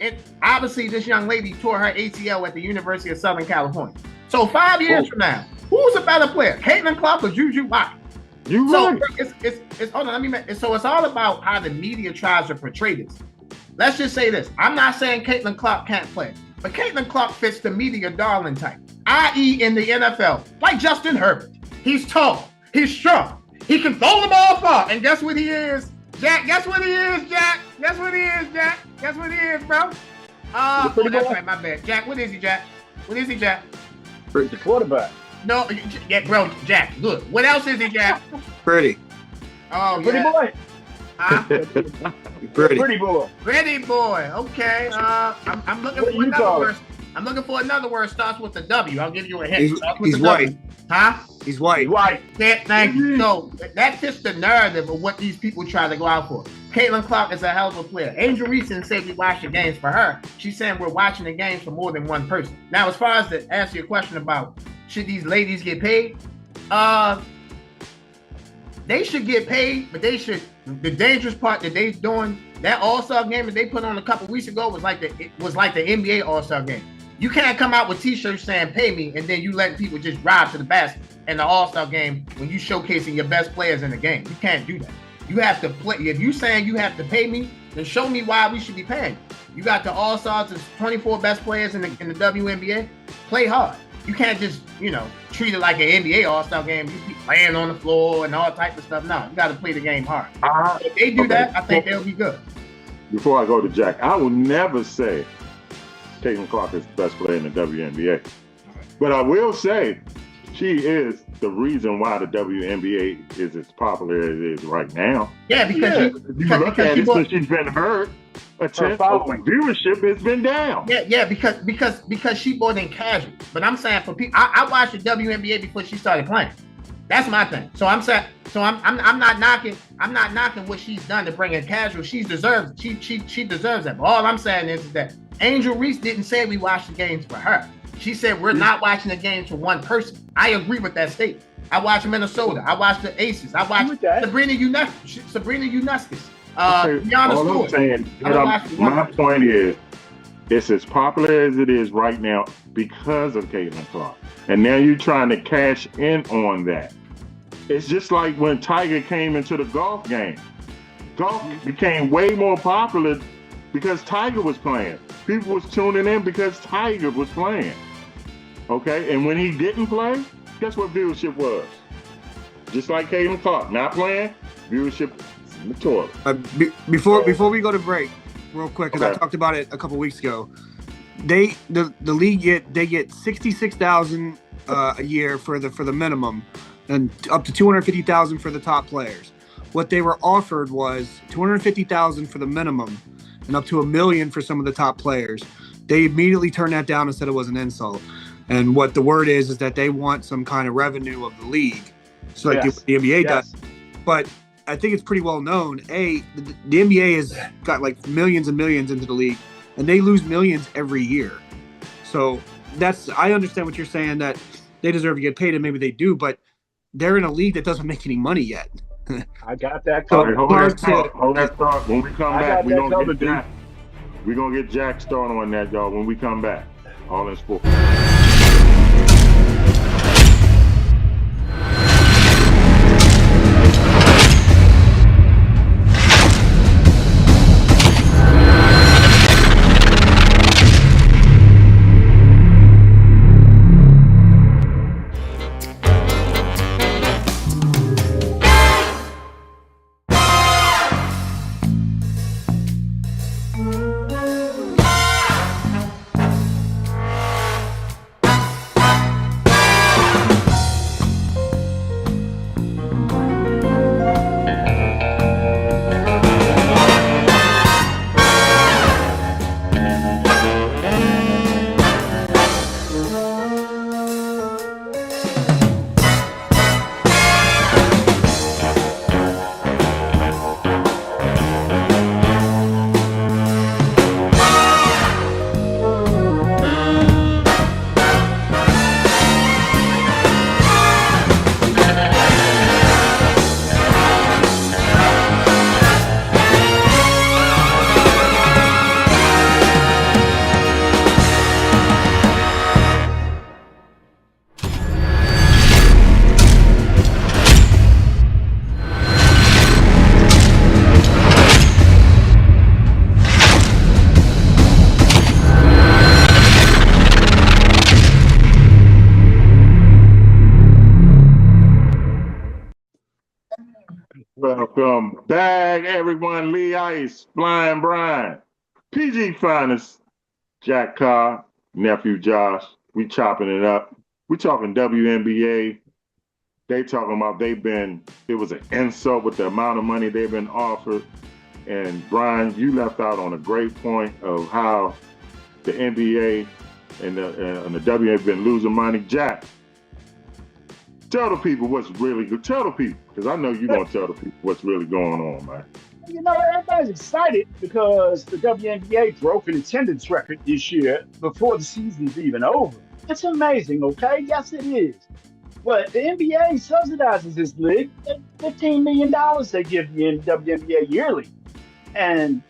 Speaker 2: And obviously, this young lady tore her ACL at the University of Southern California. So 5 years from now, who's a better player, Caitlin Clark or Juju Watkins? So it's all about how the media tries to portray this. Let's just say this. I'm not saying Caitlin Clark can't play, but Caitlin Clark fits the media darling type, i.e. in the NFL, like Justin Herbert. He's tall. He's strong. He can throw the ball far. And guess what he is? Jack, guess what he is, Jack? Guess what he is, Jack? Guess what he is, bro? That's right, my bad. Jack, what is he, Jack? What is he, Jack?
Speaker 3: The quarterback.
Speaker 2: No, yeah, bro, Jack, look. What else is he, Jack?
Speaker 4: Pretty.
Speaker 2: Oh,
Speaker 3: pretty boy.
Speaker 4: Pretty
Speaker 3: boy.
Speaker 2: Pretty boy. Okay. I'm looking for another word. I'm looking for another word. Starts with a W. I'll give you a hint.
Speaker 4: He's white.
Speaker 2: Huh?
Speaker 4: He's white.
Speaker 2: Yeah, thank you. So that fits the narrative of what these people try to go out for. Caitlin Clark is a hell of a player. Angel Reese didn't say we watch the games for her. She's saying we're watching the games for more than one person. Now, as far as to answer your question about should these ladies get paid, they should get paid, but they should. The dangerous part that they're doing, that All-Star game that they put on a couple weeks ago was like the NBA All-Star game. You can't come out with T-shirts saying "pay me" and then you letting people just drive to the basket in the All-Star game when you showcasing your best players in the game. You can't do that. You have to play. If you saying you have to pay me, then show me why we should be paying. You got the All-Stars, the 24 best players in the WNBA. Play hard. You can't just, treat it like an NBA All-Star game. You keep laying on the floor and all types of stuff. No, you got to play the game hard. If they do that, I think they'll be good.
Speaker 1: Before I go to Jack, I will never say Caitlin Clark is the best player in the WNBA. But I will say she is the reason why the WNBA is as popular as it is right now.
Speaker 2: Yeah, because
Speaker 1: she's been hurt. Viewership has been down.
Speaker 2: Yeah, because she more than casual. But I'm saying for people, I watched the WNBA before she started playing. That's my thing. So I'm saying, I'm not knocking what she's done to bring in casual. She deserves that. But all I'm saying is that Angel Reese didn't say we watched the games for her. She said we're not watching the games for one person. I agree with that statement. I watched Minnesota. I watched the Aces. I watched Sabrina Ionescu.
Speaker 1: All I'm saying, my point is, it's as popular as it is right now because of Caitlin Clark. And now you're trying to cash in on that. It's just like when Tiger came into the golf game. Golf became way more popular because Tiger was playing. People was tuning in because Tiger was playing. Okay? And when he didn't play, guess what viewership was? Just like Caitlin Clark, not playing, viewership mature.
Speaker 4: Before we go to break, real quick, because I talked about it a couple weeks ago. The league get $66,000 a year for the minimum, and up to $250,000 for the top players. What they were offered was $250,000 for the minimum, and up to $1 million for some of the top players. They immediately turned that down and said it was an insult. And what the word is that they want some kind of revenue of the league, so like the NBA does. But I think it's pretty well known. The NBA has got like millions and millions into the league, and they lose millions every year. So I understand what you're saying, that they deserve to get paid, and maybe they do, but they're in a league that doesn't make any money yet.
Speaker 3: I got that.
Speaker 1: Hold that thought. When we come back, we're going to get that. We're going to get Jack started on that, y'all, when we come back. All in Sports. Welcome back, everyone. Lee Ice, Flying Brian, PG Finest, Jack Carr, nephew Josh. We chopping it up. We talking WNBA. They talking about it was an insult with the amount of money they've been offered. And Brian, you left out on a great point of how the NBA and the WNBA have been losing money. Jack, tell the people what's really good. Tell the people, because I know you're going to tell the people what's really going on, man.
Speaker 3: You know, everybody's excited because the WNBA broke an attendance record this year before the season's even over. It's amazing, okay? Yes, it is. But the NBA subsidizes this league. $15 million they give the WNBA yearly. And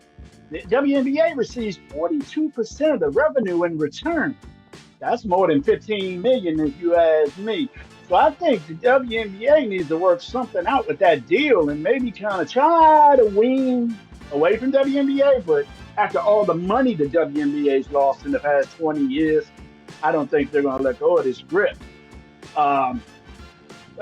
Speaker 3: the WNBA receives 42% of the revenue in return. That's more than $15 million if you ask me. So I think the WNBA needs to work something out with that deal and maybe kind of try to wean away from WNBA. But after all the money the WNBA's lost in the past 20 years, I don't think they're going to let go of this grip. Like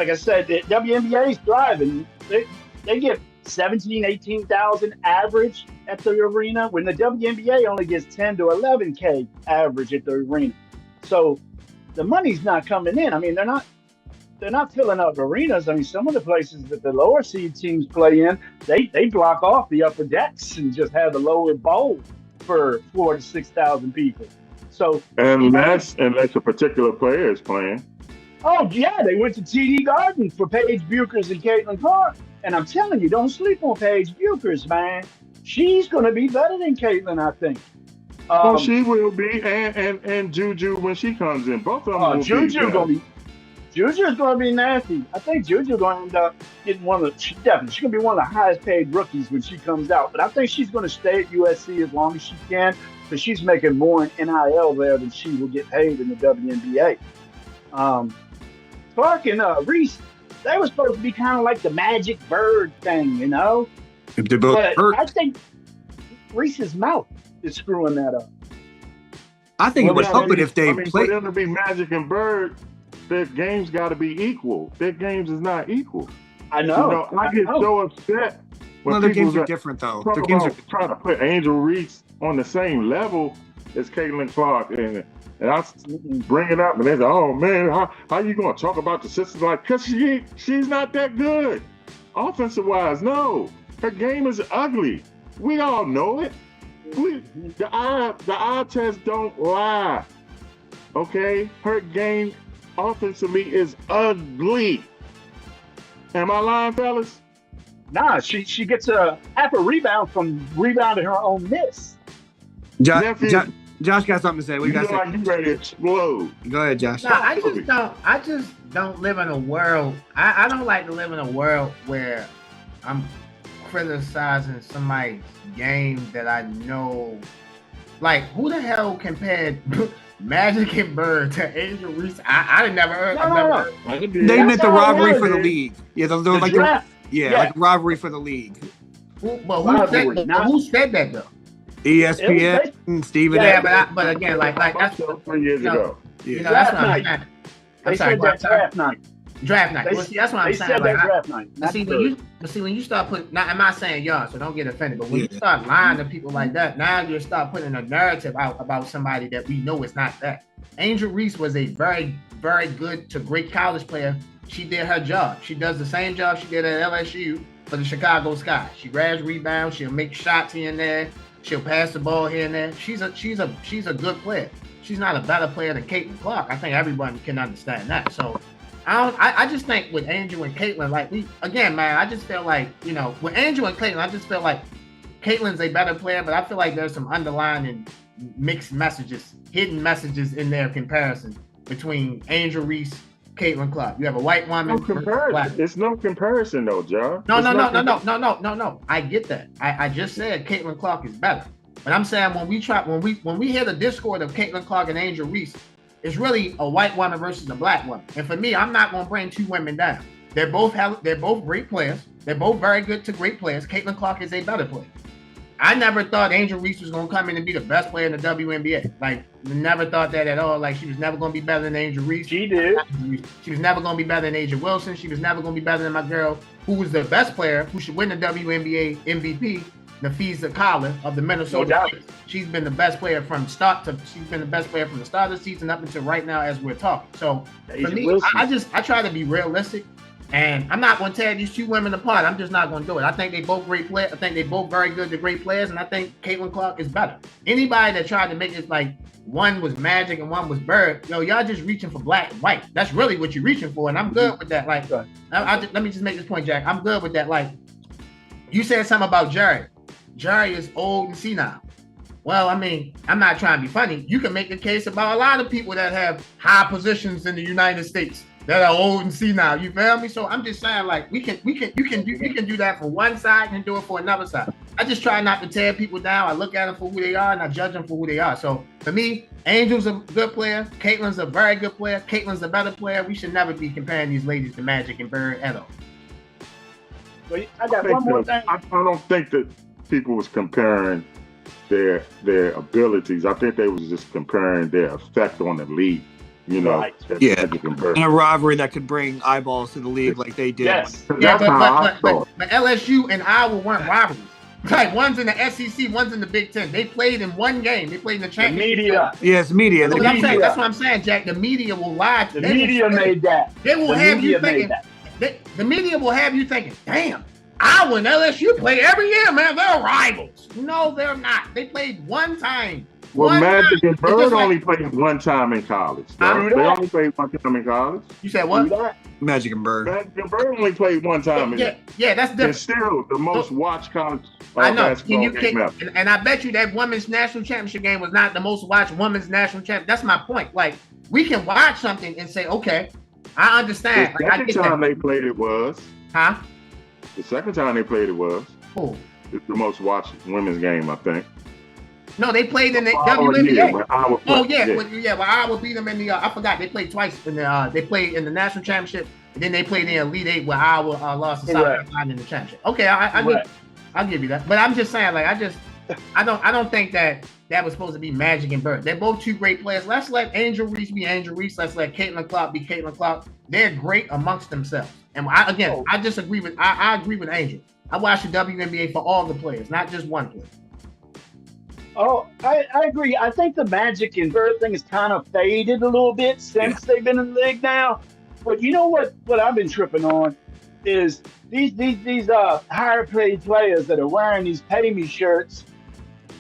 Speaker 3: I said, the WNBA is thriving. They get 17, 18,000 average at the arena when the WNBA only gets 10 to 11K average at the arena. So the money's not coming in. I mean, they're not filling up arenas. I mean, some of the places that the lower seed teams play in, they block off the upper decks and just have the lower bowl for 4,000 to 6,000 people. So
Speaker 1: unless a particular player is playing.
Speaker 3: Oh yeah, they went to TD Garden for Paige Buchers and Caitlin Clark, and I'm telling you, don't sleep on Paige Buchers, man. She's going to be better than Caitlin, I think.
Speaker 1: She will be, and Juju when she comes in, both of them. Will
Speaker 3: Juju's
Speaker 1: be
Speaker 3: going to be. Juju's going to be nasty. I think Juju's going to end up getting she's going to be one of the highest paid rookies when she comes out. But I think she's going to stay at USC as long as she can, because she's making more in NIL there than she will get paid in the WNBA. Clark and Reese, they were supposed to be kind of like the Magic Bird thing, you know?
Speaker 4: If they're both hurt.
Speaker 3: I think Reese's mouth is screwing that up.
Speaker 4: I think it would help it if they play.
Speaker 1: For them to be Magic and Bird, their games got to be equal. Their games is not equal.
Speaker 3: I know.
Speaker 1: I get so upset when
Speaker 4: their games are different, though. Their games are
Speaker 1: trying to put Angel Reese on the same level as Caitlin Clark, and I bring it up, and they say, "Oh man, how you gonna talk about the sisters like?" Because she's not that good, offensive wise. No, her game is ugly. We all know it. The eye test don't lie. Okay, her game offensively is ugly. Am I lying, fellas?
Speaker 3: Nah, she gets half a rebound from rebounding her own miss.
Speaker 4: Josh got something to say. What you got to say?
Speaker 1: Like you ready to explode.
Speaker 4: Go ahead, Josh.
Speaker 2: No, I just don't live in a world. I don't like to live in a world where I'm criticizing somebody's game that I know like who the hell compared Magic and Bird to Angel Reese? I never heard.
Speaker 3: No,
Speaker 2: I've
Speaker 3: no,
Speaker 2: never
Speaker 3: no.
Speaker 2: heard.
Speaker 1: I could be
Speaker 4: They
Speaker 3: That's
Speaker 4: meant the
Speaker 3: how I
Speaker 4: rivalry
Speaker 3: know
Speaker 4: for the
Speaker 3: it.
Speaker 4: league. Yeah, they're
Speaker 3: The
Speaker 4: like
Speaker 3: draft.
Speaker 4: yeah,
Speaker 3: Yeah.
Speaker 4: like rivalry for the league.
Speaker 3: Rivalry, not-
Speaker 2: Who said that though?
Speaker 4: ESPN, Stephen
Speaker 2: Yeah,
Speaker 4: A.
Speaker 2: but again, like that's
Speaker 1: myself 3 years
Speaker 2: No.
Speaker 1: ago.
Speaker 2: you know
Speaker 3: Draft
Speaker 2: that's what I'm
Speaker 3: night.
Speaker 2: saying.
Speaker 3: They
Speaker 2: I'm sorry,
Speaker 3: said that draft night.
Speaker 2: draft night.
Speaker 3: They,
Speaker 2: Well, see, that's what I'm
Speaker 3: they
Speaker 2: saying.
Speaker 3: said
Speaker 2: Like,
Speaker 3: that draft night.
Speaker 2: But see, when you start putting, I'm not saying y'all, so don't get offended. But when you start lying to people like that, now you start putting a narrative out about somebody that we know is not that. Angel Reese was a very, very good to great college player. She did her job. She does the same job she did at LSU for the Chicago Sky. She grabs rebounds. She'll make shots here and there. She'll pass the ball here and there. She's a good player. She's not a better player than Caitlin Clark. I think everyone can understand that. So. I just think with Angel and Caitlin, like I just feel like, you know, with Angel and Caitlin, I just feel like Caitlin's a better player, but I feel like there's some underlying mixed messages, hidden messages in their comparison between Angel Reese, Caitlin Clark. You have a white woman.
Speaker 1: No comparison. It's no comparison though, John.
Speaker 2: No. I get that. I just said Caitlin Clark is better. But I'm saying when we hear the discord of Caitlin Clark and Angel Reese, it's really a white woman versus a black woman. And for me, I'm not going to bring two women down. They're both great players. They're both very good to great players. Caitlin Clark is a better player. I never thought Angel Reese was going to come in and be the best player in the WNBA. Like, never thought that at all. Like, she was never going to be better than Angel Reese.
Speaker 3: She did.
Speaker 2: She was never going to be better than Asia Wilson. She was never going to be better than my girl, who was the best player, who should win the WNBA MVP, Nafisa Collar of the Minnesota.
Speaker 3: No doubt.
Speaker 2: Twins. She's been the best player from the start of the season up until right now as we're talking. So
Speaker 3: Asia
Speaker 2: for me,
Speaker 3: Wilson.
Speaker 2: I try to be realistic, and I'm not going to tear these two women apart. I'm just not going to do it. I think they both great players. I think they both very good to great players, and I think Caitlin Clark is better. Anybody that tried to make it like one was Magic and one was Bird, y'all just reaching for black and white. That's really what you're reaching for, and I'm good with that. Like, let me just make this point, Jack. I'm good with that. Like, you said something about Jerry. Jerry is old and senile. Well, I mean, I'm not trying to be funny. You can make a case about a lot of people that have high positions in the United States that are old and senile. You feel me? So I'm just saying, like, you can do that for one side and do it for another side. I just try not to tear people down. I look at them for who they are and I judge them for who they are. So for me, Angel's a good player. Caitlin's a very good player. Caitlin's a better player. We should never be comparing these ladies to Magic and Bird at all.
Speaker 3: But I got one more thing.
Speaker 1: I don't think that people was comparing their abilities. I think they was just comparing their effect on the league. You know,
Speaker 3: Right.
Speaker 4: Yeah.
Speaker 1: Magic and Bird.
Speaker 4: And a rivalry that could bring eyeballs to the league like they did.
Speaker 3: Yes.
Speaker 2: Yeah,
Speaker 1: That's how I saw it.
Speaker 2: but LSU and Iowa weren't rivalries. Like, one's in the SEC, one's in the Big Ten. They played in one game. They played in the
Speaker 3: The
Speaker 2: championship.
Speaker 3: media.
Speaker 4: Yes, media.
Speaker 2: That's
Speaker 3: The
Speaker 2: what I'm saying.
Speaker 3: media.
Speaker 2: That's what I'm saying, Jack. The media will lie.
Speaker 3: The media made that.
Speaker 2: They will
Speaker 3: The
Speaker 2: have you
Speaker 3: media made
Speaker 2: thinking.
Speaker 3: that.
Speaker 2: The media will have you thinking, damn, Iowa and LSU play every year, man. They're rivals. No, they're not. They played one time.
Speaker 1: Well,
Speaker 2: One
Speaker 1: Magic
Speaker 2: time.
Speaker 1: and
Speaker 2: It's
Speaker 1: Bird
Speaker 2: just like-
Speaker 1: only played one time in college.
Speaker 3: True
Speaker 1: They
Speaker 3: that.
Speaker 1: only played one time in college.
Speaker 2: You said
Speaker 3: Do
Speaker 2: what?
Speaker 3: that.
Speaker 4: Magic and Bird.
Speaker 1: Magic and Bird only played one time.
Speaker 2: Yeah, that's
Speaker 1: And
Speaker 2: different.
Speaker 1: still the most watched college
Speaker 2: I know.
Speaker 1: basketball game ever.
Speaker 2: And I bet you that women's national championship game was not the most watched women's national champion. That's my point. Like, we can watch something and say, okay, I understand.
Speaker 1: The
Speaker 2: Like, I
Speaker 1: second
Speaker 2: get
Speaker 1: time
Speaker 2: that.
Speaker 1: they played it was.
Speaker 2: Huh?
Speaker 1: The second time they played it was.
Speaker 2: Cool.
Speaker 1: It's the most watched women's game, I think.
Speaker 2: No, they played in the
Speaker 1: Oh, yeah,
Speaker 2: WNBA.
Speaker 1: when Iowa
Speaker 2: Oh
Speaker 1: played,
Speaker 2: yeah, well, Iowa beat them in the. I forgot they played twice in the. They played in the national championship, and then they played in the Elite Eight where Iowa lost to South
Speaker 3: Correct.
Speaker 2: Carolina in the championship. Okay,
Speaker 3: Right.
Speaker 2: I'll give you that. But I'm just saying, like, I don't think that was supposed to be Magic and Bird. They're both two great players. Let's let Angel Reese be Angel Reese. Let's let Caitlin Clark be Caitlin Clark. They're great amongst themselves. And I agree with Angel. I watch the WNBA for all the players, not just one player.
Speaker 3: Oh, I agree. I think the Magic and Bird thing has kind of faded a little bit since they've been in the league now. But you know what I've been tripping on is these higher paid players that are wearing these pay me shirts.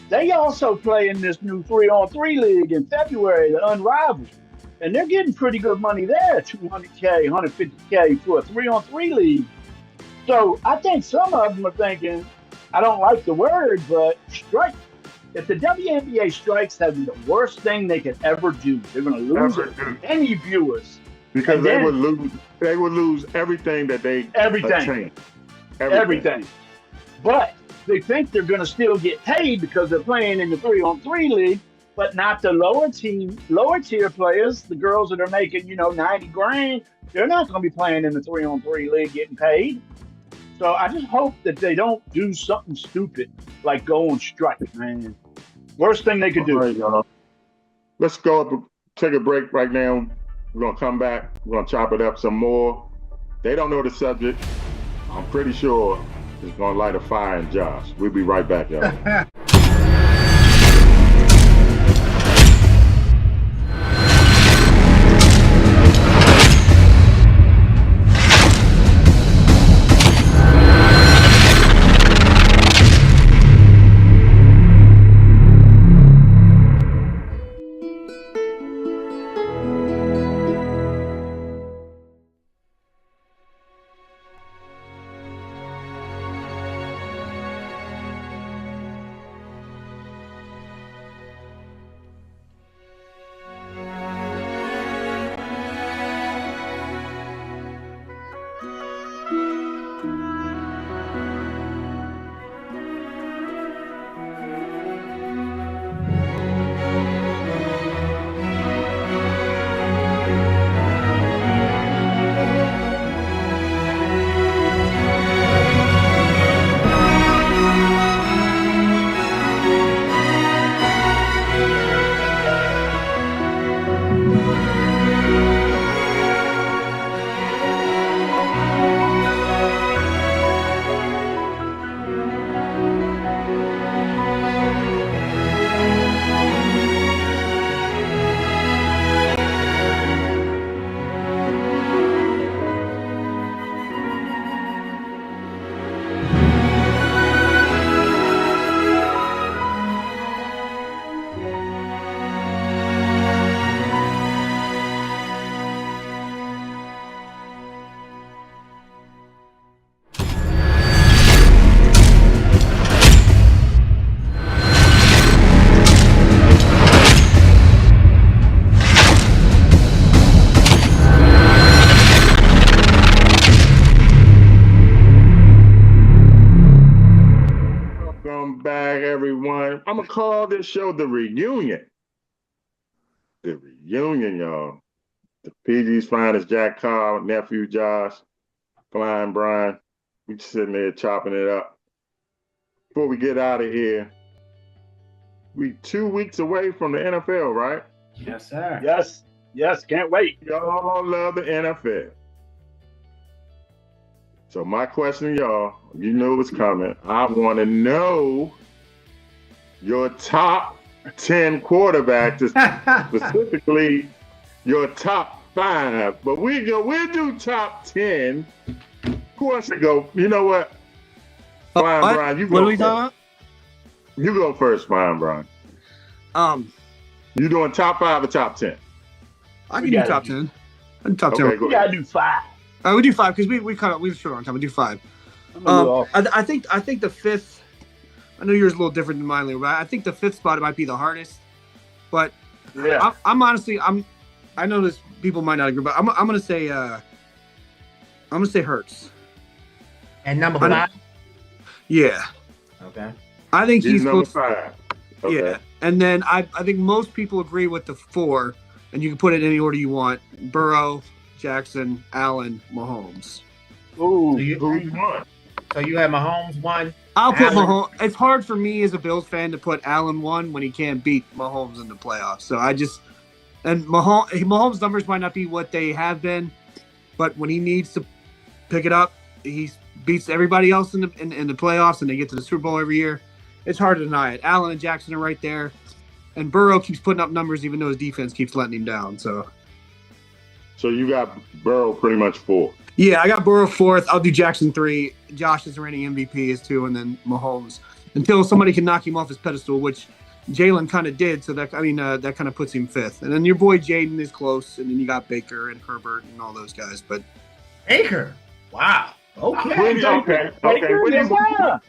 Speaker 3: They also play in this new 3-on-3 league in February, the Unrivaled. And they're getting pretty good money there, $200K, $150K for a 3-on-3 league. So I think some of them are thinking, I don't like the word, but strike. If the WNBA strikes, that'd be the worst thing they could ever do. They're going to lose
Speaker 1: Ever do.
Speaker 3: any viewers.
Speaker 1: Because
Speaker 3: And
Speaker 1: they
Speaker 3: then-
Speaker 1: would lose everything that they
Speaker 3: Everything.
Speaker 1: attained.
Speaker 3: Everything. But they think they're going to still get paid because they're playing in the 3-on-3 league, but not the lower tier players, the girls that are making, 90 grand. They're not going to be playing in the 3-on-3 league getting paid. So I just hope that they don't do something stupid like go on strike, man. Worst thing they could do.
Speaker 1: All right, y'all. Let's go up, take a break right now. We're going to come back. We're going to chop it up some more. They don't know the subject. I'm pretty sure it's going to light a fire in Josh. We'll be right back, y'all. Welcome back, everyone. I'm going to call this show The Reunion. The Reunion, y'all. The PG's finest, Jack Carr, nephew Josh, Blind Brian. We sitting there chopping it up. Before we get out of here, we 2 weeks away from the NFL, right?
Speaker 2: Yes, sir.
Speaker 3: Yes, can't wait.
Speaker 1: Y'all love the NFL. So my question, y'all, you know what's coming. I want to know your top 10 quarterbacks, specifically your top 5. But we'll do top 10. Who wants to go? You know what? Brian, you go.
Speaker 4: What are we
Speaker 1: first.
Speaker 4: talking
Speaker 1: You go first, Brian.
Speaker 4: about?
Speaker 1: You doing top 5 or top 10?
Speaker 4: I can do top 10. I can do top 10.
Speaker 1: Okay, go
Speaker 3: We
Speaker 1: ahead.
Speaker 3: gotta do 5.
Speaker 4: We do 5 because we were short on time. We do 5.
Speaker 3: I'm a little off.
Speaker 4: I think the 5th. I know yours is a little different than mine, Lou, but I think the 5th spot might be the hardest. But
Speaker 3: Yeah.
Speaker 4: I'm honestly I know this people might not agree, but I'm gonna say Hurts.
Speaker 2: And number 5?
Speaker 4: Yeah,
Speaker 2: Okay.
Speaker 4: I think
Speaker 1: He's
Speaker 4: he's
Speaker 1: number
Speaker 4: supposed.
Speaker 1: 5. Okay.
Speaker 4: Yeah, and then I think most people agree with the 4, and you can put it in any order you want: Burrow, Jackson, Allen, Mahomes.
Speaker 3: Ooh.
Speaker 2: So you,
Speaker 1: Who you want?
Speaker 2: so you have Mahomes 1.
Speaker 4: I'll put
Speaker 2: Allen.
Speaker 4: Mahomes. It's hard for me as a Bills fan to put Allen 1 when he can't beat Mahomes in the playoffs. So and Mahomes' numbers might not be what they have been, but when he needs to pick it up, he beats everybody else in the playoffs, and they get to the Super Bowl every year. It's hard to deny it. Allen and Jackson are right there, and Burrow keeps putting up numbers even though his defense keeps letting him down. So
Speaker 1: you got Burrow pretty much 4.
Speaker 4: yeah, I got Burrow 4th. I'll do Jackson 3. Josh is reigning MVP is 2, and then Mahomes until somebody can knock him off his pedestal, which Jalen kind of did. So that kind of puts him 5th. And then your boy Jaden is close, and then you got Baker and Herbert and all those guys. But
Speaker 2: Baker. Wow. Okay.
Speaker 1: Okay. Where do you
Speaker 3: Yeah.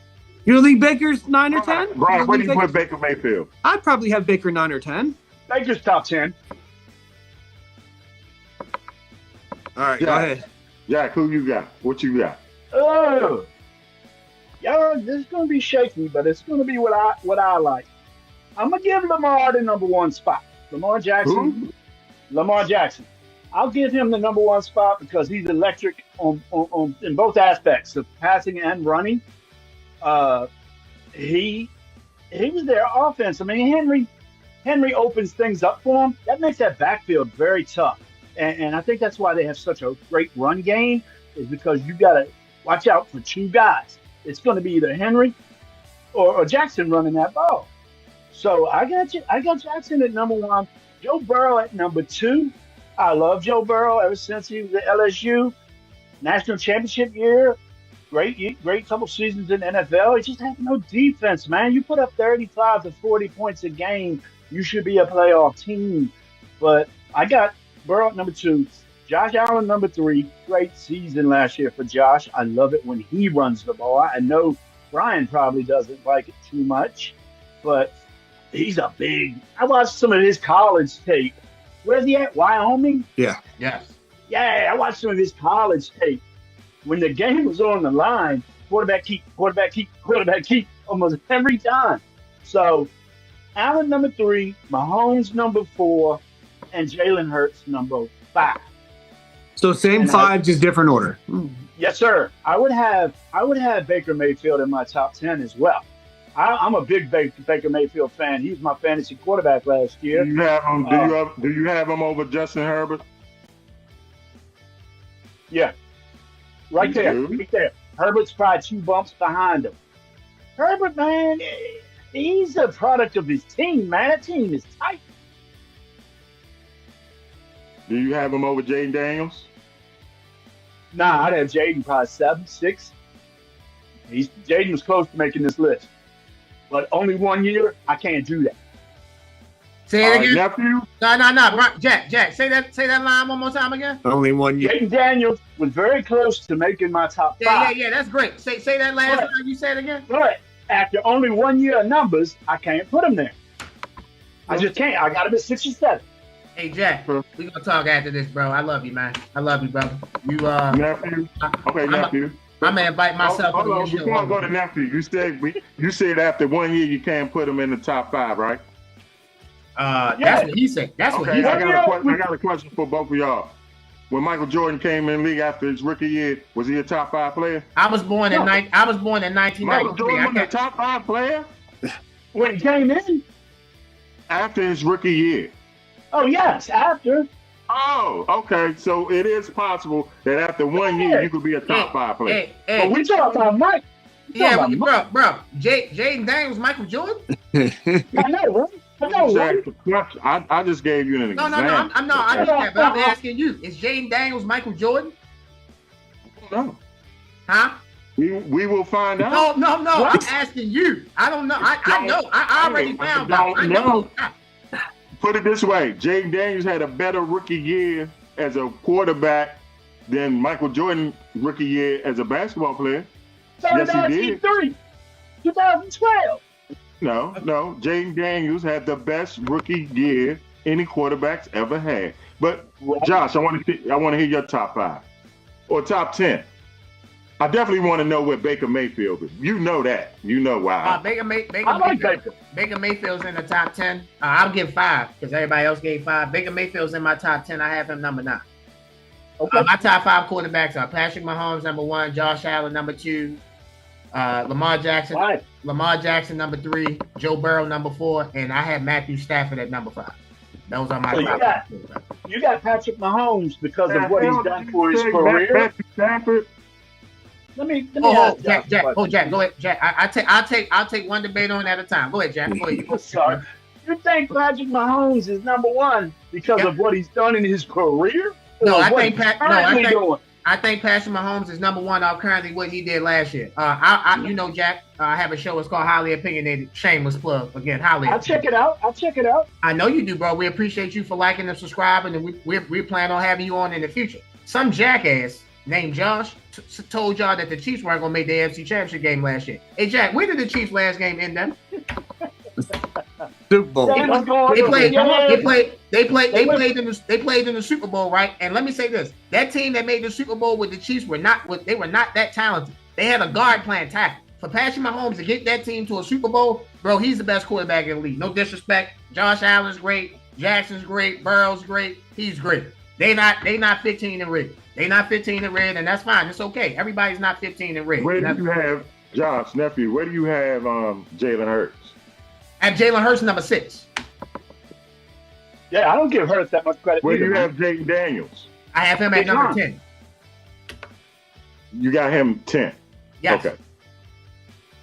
Speaker 4: you don't think Baker's 9 or 10?
Speaker 1: Brian, where do you
Speaker 4: think
Speaker 1: put Baker Mayfield?
Speaker 4: I'd probably have Baker 9 or 10.
Speaker 3: Baker's top 10.
Speaker 4: All right,
Speaker 1: Yeah.
Speaker 4: go ahead.
Speaker 1: Jack, who you got? What you got?
Speaker 3: Oh. Yeah, this is going to be shaky, but it's going to be what I like. I'm gonna give Lamar the number one spot. Lamar Jackson.
Speaker 1: Who?
Speaker 3: Lamar Jackson. I'll give him the number one spot because he's electric on in both aspects of passing and running. Uh, he he was their offense. I mean, Henry opens things up for him. That makes that backfield very tough, and I think that's why they have such a great run game. Is because you got to watch out for two guys. It's going to be either Henry or Jackson running that ball. So I got you. I got Jackson at number one. Joe Burrow at number two. I love Joe Burrow ever since he was at LSU. National championship year. Great couple seasons in the NFL. He just had no defense, man. You put up 35 to 40 points a game, you should be a playoff team. But I got Burrow at number two. Josh Allen number three. Great season last year for Josh. I love it when he runs the ball. I know Brian probably doesn't like it too much, but he's a big. I watched some of his college tape. Where's he at? Wyoming?
Speaker 4: Yeah.
Speaker 2: Yes.
Speaker 3: Yeah, I watched some of his college tape. When the game was on the line, quarterback keep almost every time. So Allen number three, Mahomes number four, and Jalen Hurts number five.
Speaker 4: So same
Speaker 3: And
Speaker 4: five, just different order.
Speaker 3: Yes, sir. I would have Baker Mayfield in my top 10 as well. I'm a big Baker Mayfield fan. He was my fantasy quarterback last year.
Speaker 1: Do you have him? Do you have him over Justin Herbert?
Speaker 3: Yeah, right there,
Speaker 1: Mhm.
Speaker 3: right there. Herbert's probably two bumps behind him. Herbert, man, he's a product of his team, man. That team is tight.
Speaker 1: Do you have him over Jaden Daniels?
Speaker 3: Nah, I'd have Jaden probably 7, 6. Jaden was close to making this list, but only 1 year. I can't do that.
Speaker 2: Say
Speaker 1: All
Speaker 2: it
Speaker 1: right,
Speaker 2: again.
Speaker 1: nephew.
Speaker 2: No. Jack. Say that line one more time again.
Speaker 4: Only one year.
Speaker 3: Jaden Daniels was very close to making my top five.
Speaker 2: Yeah. That's great. Say that last
Speaker 3: Right.
Speaker 2: line you said again.
Speaker 3: But after only 1 year of numbers, I can't put him there. I just can't. I got him at 6 or 7.
Speaker 2: Hey Jack, we gonna talk after this, bro. I love you, man. I love you, brother. You
Speaker 1: Nephew. Okay, nephew.
Speaker 2: I'm gonna invite myself
Speaker 1: Hold
Speaker 2: on
Speaker 1: on,
Speaker 2: your show.
Speaker 1: before I go to nephew, you said after 1 year you can't put him in the top 5, right?
Speaker 2: That's what he said. That's what
Speaker 1: Okay,
Speaker 2: he
Speaker 1: I
Speaker 2: said.
Speaker 1: got a question for both of y'all. When Michael Jordan came in the league after his rookie year, was he a top 5 player?
Speaker 2: I was born in 1993.
Speaker 1: Michael Jordan was a top 5 player
Speaker 3: When he came in,
Speaker 1: after his rookie year.
Speaker 3: oh yes, after.
Speaker 1: Oh, okay. So it is possible that after 1 year you could be a top 5 player.
Speaker 3: But we talking about Mike.
Speaker 2: Bro. Jaden Daniels, Michael Jordan.
Speaker 3: I know, right? I know, right?
Speaker 1: I just gave you an
Speaker 2: No.
Speaker 1: example.
Speaker 2: I get that, but I'm asking you: is Jaden Daniels Michael Jordan?
Speaker 1: No.
Speaker 2: Huh?
Speaker 1: We will find out.
Speaker 2: No.
Speaker 3: What?
Speaker 2: I'm asking you. I don't know. I know. I already found out. I know.
Speaker 1: Put it this way: Jaden Daniels had a better rookie year as a quarterback than Michael Jordan rookie year as a basketball player. Yes, he did.
Speaker 3: 2012.
Speaker 1: No. Jaden Daniels had the best rookie year any quarterback's ever had. But Josh, I want to hear your top 5 or top 10. I definitely want to know where Baker Mayfield is. You know that. You know why.
Speaker 2: Baker
Speaker 3: I like Baker.
Speaker 2: Baker Mayfield's in the top 10. I'll give 5 because everybody else gave 5. Baker Mayfield's in my top 10. I have him number 9.
Speaker 3: Okay.
Speaker 2: My top 5 quarterbacks are Patrick Mahomes number 1, Josh Allen number 2, Lamar Jackson number 3, Joe Burrow number 4, and I have Matthew Stafford at number 5. Those are my
Speaker 3: So
Speaker 2: top.
Speaker 3: you got Patrick Mahomes because of what he's done for his career.
Speaker 1: Matthew Stafford.
Speaker 3: Let me
Speaker 2: Oh,
Speaker 3: ask
Speaker 2: Jack.
Speaker 3: Josh a question.
Speaker 2: Jack, go ahead, Jack. I'll take one debate on at a time. Go ahead, Jack. Go ahead.
Speaker 3: I'm sorry. You think Patrick Mahomes is number 1 because of what he's done in his career?
Speaker 2: No,
Speaker 3: Or
Speaker 2: I
Speaker 3: what
Speaker 2: think
Speaker 3: he's
Speaker 2: Pat. No,
Speaker 3: currently doing?
Speaker 2: I think Patrick Mahomes is number 1 off currently what he did last year. You know, Jack, I have a show. It's called Highly Opinionated. Shameless plug. Again, highly.
Speaker 3: I'll check it out.
Speaker 2: I know you do, bro. We appreciate you for liking and subscribing, and we plan on having you on in the future. Some jackass named Josh told y'all that the Chiefs weren't gonna make the AFC Championship game last year. Hey, Jack, where did the Chiefs last game end up?
Speaker 4: Super Bowl.
Speaker 3: They was going
Speaker 2: They
Speaker 3: to
Speaker 2: played.
Speaker 3: the-
Speaker 2: They played in the Super Bowl, right? And let me say this: that team that made the Super Bowl with the Chiefs were not that talented. They had a guard playing tackle. for Patrick Mahomes to get that team to a Super Bowl, bro, he's the best quarterback in the league. No disrespect. Josh Allen's great. Jackson's great. Burrow's great. He's great. They not 15 and red. They not 15 and red, and that's fine. It's okay. Everybody's not 15 and red.
Speaker 1: Where do you have Josh nephew? Where do you have Jalen Hurts?
Speaker 2: At Jalen Hurts, number 6.
Speaker 3: Yeah, I don't give Hurts that much credit.
Speaker 1: Where do you
Speaker 3: either,
Speaker 1: have Jaden Daniels?
Speaker 2: I have him at number 10.
Speaker 1: You got him 10.
Speaker 2: Yes.
Speaker 1: Okay.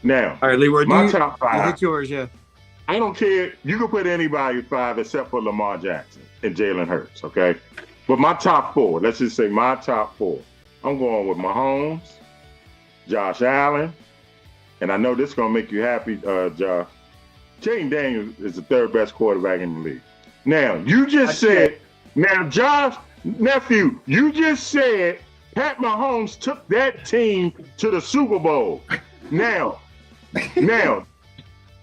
Speaker 1: Now,
Speaker 4: All right, Leroy,
Speaker 1: my
Speaker 4: you
Speaker 1: top 5.
Speaker 4: hit yours, yeah.
Speaker 1: I don't care. You can put anybody 5 except for Lamar Jackson and Jalen Hurts, okay? But my top 4, let's just say my top 4. I'm going with Mahomes, Josh Allen, and I know this is going to make you happy, Josh. Jaden Daniels is the 3rd best quarterback in the league. Now, you just said, now, Josh, nephew, you just said Pat Mahomes took that team to the Super Bowl. Now,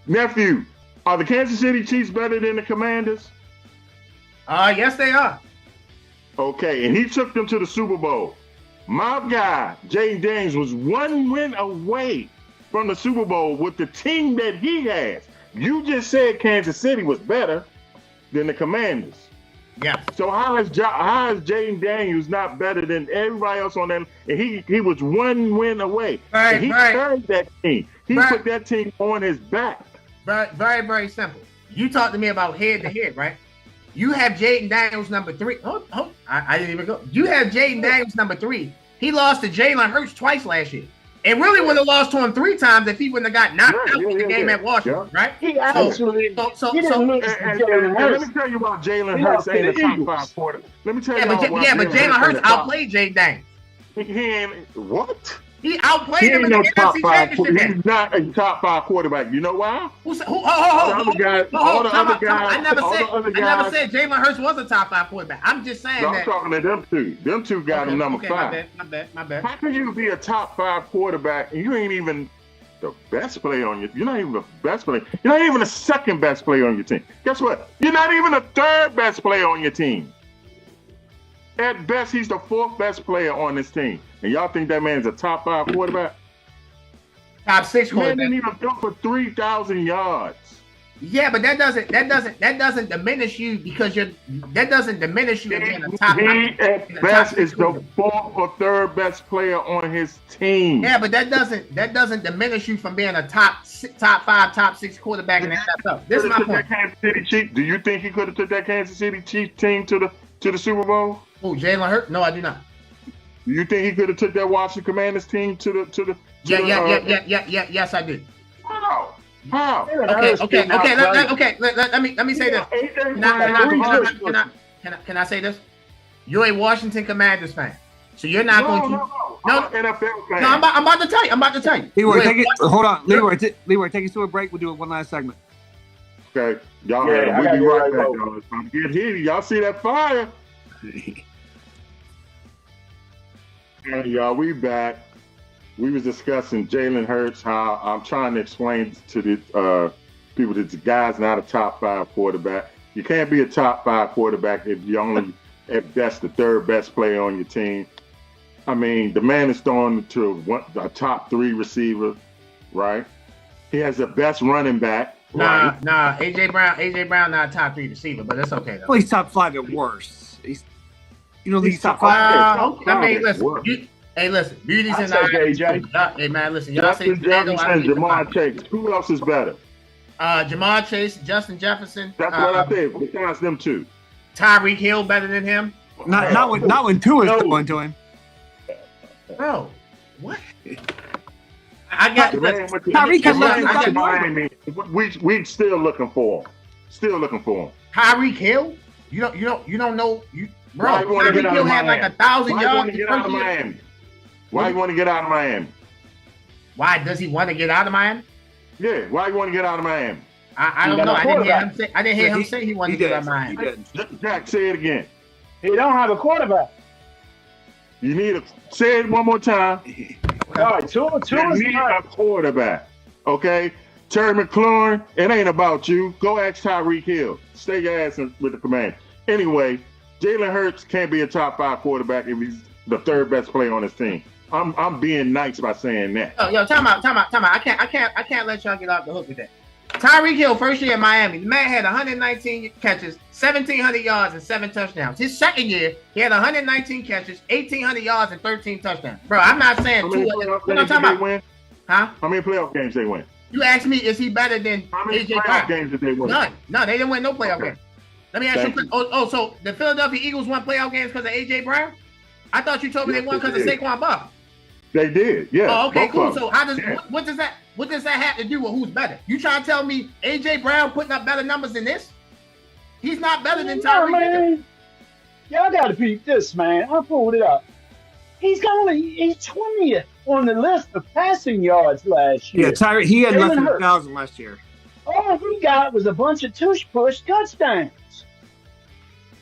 Speaker 1: nephew, are the Kansas City Chiefs better than the Commanders?
Speaker 2: Yes, they are.
Speaker 1: Okay, and he took them to the Super Bowl. My guy, Jaden Daniels, was 1 win away from the Super Bowl with the team that he has. You just said Kansas City was better than the Commanders.
Speaker 2: Yeah.
Speaker 1: So how is Jaden Daniels not better than everybody else on that? And he was 1 win away.
Speaker 2: Right,
Speaker 1: and he
Speaker 2: right.
Speaker 1: carried that team. He
Speaker 2: Right.
Speaker 1: put that team on his back.
Speaker 2: Very, very, very simple. You talked to me about head to head, right? You have Jaden Daniels number 3. I didn't even go. You have Jaden Daniels number 3. He lost to Jalen Hurts twice last year. And really would have lost to him 3 times if he wouldn't have got knocked out in the game at Washington, right?
Speaker 3: He actually he didn't lose to Jalen
Speaker 1: And
Speaker 3: Hurts.
Speaker 1: let me tell you about Jalen
Speaker 3: He
Speaker 1: Hurts
Speaker 3: lost to
Speaker 1: ain't a
Speaker 3: the
Speaker 1: top
Speaker 3: Eagles.
Speaker 1: 5 quarterback. Let me tell
Speaker 2: Yeah,
Speaker 1: you
Speaker 2: but
Speaker 1: about
Speaker 2: Jalen Hurts outplayed Jaden Daniels.
Speaker 1: He ain't what?
Speaker 2: He outplayed
Speaker 1: He
Speaker 2: him
Speaker 1: ain't
Speaker 2: in
Speaker 1: no
Speaker 2: the
Speaker 1: top
Speaker 2: NFC
Speaker 1: 5.
Speaker 2: Championship game.
Speaker 1: He's not a top 5 quarterback. You know why?
Speaker 2: All the other
Speaker 1: guys-
Speaker 2: I never
Speaker 1: all
Speaker 2: said
Speaker 1: the other
Speaker 2: I never
Speaker 1: guys-
Speaker 2: said Jalen Hurts was a top 5 quarterback. I'm just saying
Speaker 1: No, I'm
Speaker 2: that.
Speaker 1: talking to them two. Them two got him number 5.
Speaker 2: My bad.
Speaker 1: How can you be a top 5 quarterback and you ain't even the best player on you're not even the best player. You're not even the 2nd best player on your team. Guess what? You're not even the 3rd best player on your team. At best, he's the 4th best player on this team. And y'all think that man's a top 5 quarterback?
Speaker 2: Top 6
Speaker 1: Man
Speaker 2: quarterback.
Speaker 1: didn't even go for 3,000 yards.
Speaker 2: Yeah, but that doesn't diminish you because that doesn't diminish you as being a top.
Speaker 1: He
Speaker 2: in
Speaker 1: at
Speaker 2: the
Speaker 1: best
Speaker 2: top
Speaker 1: is
Speaker 2: 6
Speaker 1: the
Speaker 2: quarterback.
Speaker 1: 4th or 3rd best player on his team.
Speaker 2: Yeah, but that doesn't diminish you from being a top 5, top 6 quarterback in the NFL. This is my
Speaker 1: Took
Speaker 2: point.
Speaker 1: that Kansas City Chiefs. Do you think he could have took that Kansas City Chiefs team to the Super Bowl?
Speaker 2: Oh, Jalen Hurts? No, I do not.
Speaker 1: Do you think he could have took that Washington Commanders team to the
Speaker 2: Yes, I do.
Speaker 1: How?
Speaker 2: Okay. Let me say this. Can I say this? You're a Washington Commanders fan, so you're not going to.
Speaker 1: No. I'm an NFL fan.
Speaker 2: No, I'm about to tell you.
Speaker 4: Leroy,
Speaker 2: You're a
Speaker 4: hold on. Leroy, take us to a break. We'll do it one last segment.
Speaker 1: Okay, y'all.
Speaker 3: Yeah, I
Speaker 1: We'll
Speaker 3: gotta
Speaker 1: be
Speaker 3: get
Speaker 1: right
Speaker 3: right
Speaker 1: back,
Speaker 3: over.
Speaker 1: y'all. It's time to get heated. Y'all see that fire? Hey, y'all, we back. We was discussing Jalen Hurts, how I'm trying to explain to the people that the guy's not a top 5 quarterback. You can't be a top 5 quarterback if you only at best the 3rd best player on your team. I mean, the man is throwing to a top 3 receiver, right? He has the best running back. Right?
Speaker 2: Nah. AJ Brown, not a top 3 receiver, but that's okay though.
Speaker 4: Well, he's top 5 at worst. He's top 5.
Speaker 2: I mean, listen. Listen. Beauty's in the
Speaker 3: I'll take
Speaker 2: eye.
Speaker 3: AJ.
Speaker 2: Hey man, listen. Y'all say
Speaker 1: Justin Jefferson, Jamar Chase. Who else is better?
Speaker 2: Jamar Chase, Justin Jefferson.
Speaker 1: That's what I think. Besides them two.
Speaker 2: Tyreek Hill better than him.
Speaker 4: Not when Tua's going to him.
Speaker 2: Bro, what? I got
Speaker 4: Tyreek has
Speaker 1: to Miami. We still looking for him.
Speaker 2: Tyreek Hill. You don't know. Bro,
Speaker 1: Why you want to get
Speaker 2: Tyreek
Speaker 1: out
Speaker 2: Hill
Speaker 1: of
Speaker 2: had like
Speaker 1: Miami?
Speaker 2: 1,000
Speaker 1: Why you
Speaker 2: yards.
Speaker 1: want to get out of Miami? Why you want to get out of Miami?
Speaker 2: Why does he want to get out of Miami?
Speaker 1: Yeah, why you want to get out of Miami?
Speaker 2: I don't know. I didn't hear him say he wanted to get out of Miami.
Speaker 1: Jack, say it again.
Speaker 3: He don't have a quarterback.
Speaker 1: You need say it one more time.
Speaker 3: All right, two
Speaker 1: You
Speaker 3: is
Speaker 1: need
Speaker 3: not.
Speaker 1: a quarterback. Okay? Terry McLaurin, it ain't about you. Go ask Tyreek Hill. Stay your ass with the command. Anyway, Jalen Hurts can't be a top 5 quarterback if he's the 3rd best player on his team. I'm being nice by saying that.
Speaker 2: Yo, time out. I can't let y'all get off the hook with that. Tyreek Hill, first year in Miami, the man had 119 catches, 1,700 yards, and 7 touchdowns. His second year, he had 119 catches, 1,800 yards, and 13 touchdowns. Bro, I'm not saying
Speaker 1: How many playoff games did they win?
Speaker 2: Huh?
Speaker 1: How many playoff games they win?
Speaker 2: You asked me, is he better than
Speaker 1: How many
Speaker 2: AJ
Speaker 1: playoff
Speaker 2: Brown?
Speaker 1: games did they win?
Speaker 2: None. No, they didn't win no playoff
Speaker 1: Okay.
Speaker 2: games. Let me ask
Speaker 1: Thank
Speaker 2: you a quick. So the Philadelphia Eagles won playoff games because of AJ Brown? I thought you told me
Speaker 1: Yes,
Speaker 2: they won
Speaker 1: they
Speaker 2: because of
Speaker 1: did.
Speaker 2: Saquon Barkley.
Speaker 1: They did, yeah.
Speaker 2: Oh, okay,
Speaker 1: both
Speaker 2: cool.
Speaker 1: of them.
Speaker 2: So how does
Speaker 1: Yeah.
Speaker 2: what does that have to do with who's better? You trying to tell me AJ Brown putting up better numbers than this? He's not better than
Speaker 3: No,
Speaker 2: Tyreek Hill.
Speaker 3: man. Y'all got to beat this, man. I pulled it up. He's 20th on the list of passing yards last year.
Speaker 4: Yeah, Tyreek. He had less
Speaker 3: Jalen
Speaker 4: than
Speaker 3: Hurts.
Speaker 4: 1,000 last year.
Speaker 3: All he got was a bunch of tush push touchdowns.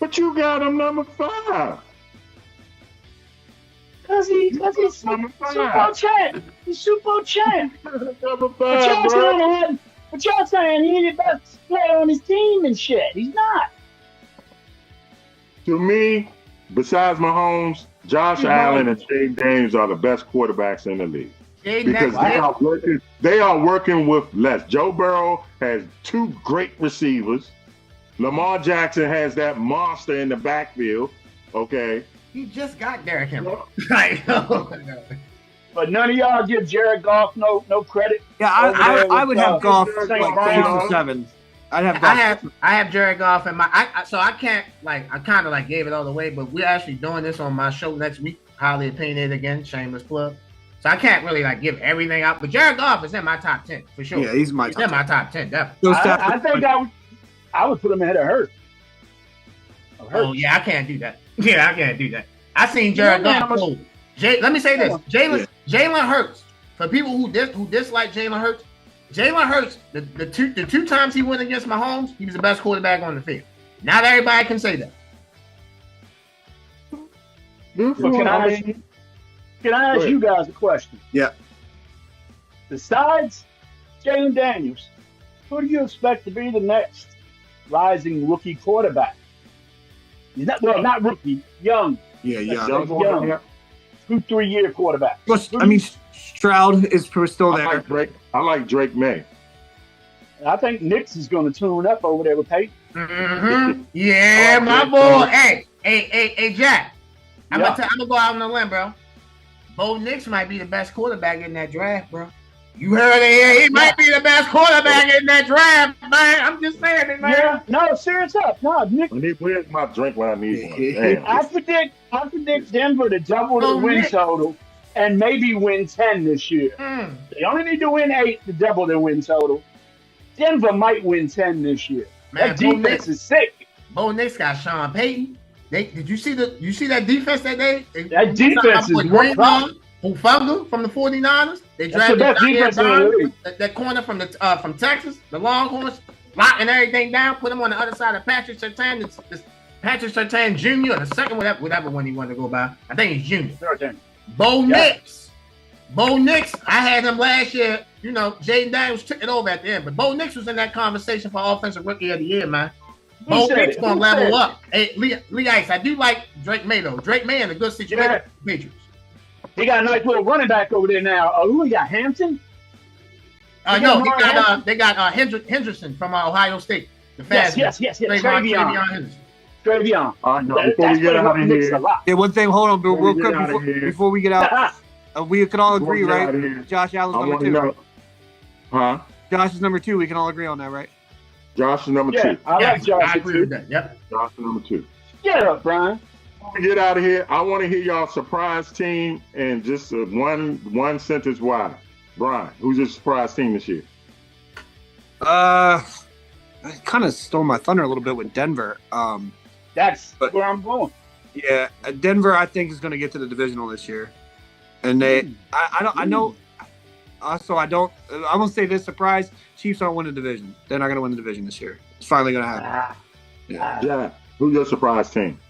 Speaker 1: But you got him number 5.
Speaker 3: Cause he's
Speaker 1: Number
Speaker 3: Super
Speaker 1: 5.
Speaker 3: champ. He's Super champ.
Speaker 1: Number 5,
Speaker 3: But y'all saying he's the best player on his team and shit. He's not.
Speaker 1: To me, besides Mahomes, Josh Allen and Jay Daniels are the best quarterbacks in the league. Because they are working with less. Joe Burrow has 2 great receivers. Lamar Jackson has that monster in the backfield. Okay.
Speaker 2: He just got Derrick Henry. Like,
Speaker 3: But none of y'all give Jared Goff no credit.
Speaker 4: Yeah, I would have Goff
Speaker 3: St.
Speaker 4: like
Speaker 3: Brown.
Speaker 4: 6 or 7. I'd have Goff.
Speaker 2: I have Jared Goff in my so I can't like I kind of like gave it all away, but we're actually doing this on my show next week. Highly opinionated again, shameless plug. So I can't really like give everything out, but Jared Goff is in my top 10 for sure.
Speaker 4: Yeah, he's in my
Speaker 2: He's
Speaker 4: top
Speaker 2: in
Speaker 4: 10.
Speaker 2: my top 10 definitely.
Speaker 3: I think I would put him ahead of Hurts.
Speaker 2: Oh yeah, I can't do that. Yeah, I can't do that. I seen Jared Goff. Let me say this: Jalen Hurts. For people who dislike Jalen Hurts, the two times he went against Mahomes, he was the best quarterback on the field. Not everybody can say that.
Speaker 3: But can I ask you guys a question?
Speaker 4: Yeah.
Speaker 3: Besides Jalen Daniels, who do you expect to be the next rising rookie quarterback? He's not rookie, young.
Speaker 4: Yeah.
Speaker 3: Young. 2-3 year quarterback.
Speaker 4: I mean, Stroud is still there.
Speaker 1: I like Drake May.
Speaker 3: I think Knicks is going to tune up over there with Peyton.
Speaker 2: Mm-hmm. Yeah, my boy. Hey, Jack. I'm gonna go out on a limb, bro. Bo Nix might be the best quarterback in that draft, bro. You heard it here. He might be the best quarterback in that draft, man. I'm just saying it, man.
Speaker 3: Yeah, no, serious up. No, Nick.
Speaker 1: Where's my drink when I need one?
Speaker 3: I predict Denver to double the win total and maybe win 10 this year. They only need to win 8 to double their win total. Denver might win 10 this year.
Speaker 2: Man,
Speaker 3: that defense is sick.
Speaker 2: Bo Nix got Sean Payton. Did you see that defense that day?
Speaker 3: That defense is one problem.
Speaker 2: Hufanga from the 49ers. They drafted that corner from Texas, the Longhorns, locking everything down, put him on the other side of Patrick Surtain. Patrick Surtain Jr. the second, whatever one he wanted to go by. I think he's Junior. Bo Nix. I had him last year. You know, Jaden Daniels took it over at the end, but Bo Nix was in that conversation for Offensive Rookie of the Year, man. Bo Nix gonna level up. Hey, Lee Ice, I do like Drake May though. Drake May in a good situation for the Patriots.
Speaker 3: He got a nice little running back over there now. Who he got? Hampton?
Speaker 2: No, they got Henderson from Ohio State. The fast
Speaker 3: yes.
Speaker 2: Travion.
Speaker 3: Before we get out of here.
Speaker 4: Yeah, one thing. Hold on, real quick before we get out. We can all agree, right? Josh Allen's number 2.
Speaker 1: Huh?
Speaker 4: Josh is number 2. We can all agree on that, right?
Speaker 1: Josh is number 2.
Speaker 3: I like Josh.
Speaker 2: I agree with that. Yep.
Speaker 1: Josh is number 2.
Speaker 3: Get up, Brian.
Speaker 1: Before we get out of here, I want to hear y'all surprise team and just one sentence why. Brian, who's your surprise team this year?
Speaker 4: I kind of stole my thunder a little bit with Denver.
Speaker 3: That's where I'm going.
Speaker 4: Yeah, Denver, I think, is going to get to the divisional this year, and I won't say this surprise. Chiefs don't win the division. They're not going to win the division this year. It's finally going to happen.
Speaker 1: Yeah. Who's your surprise team?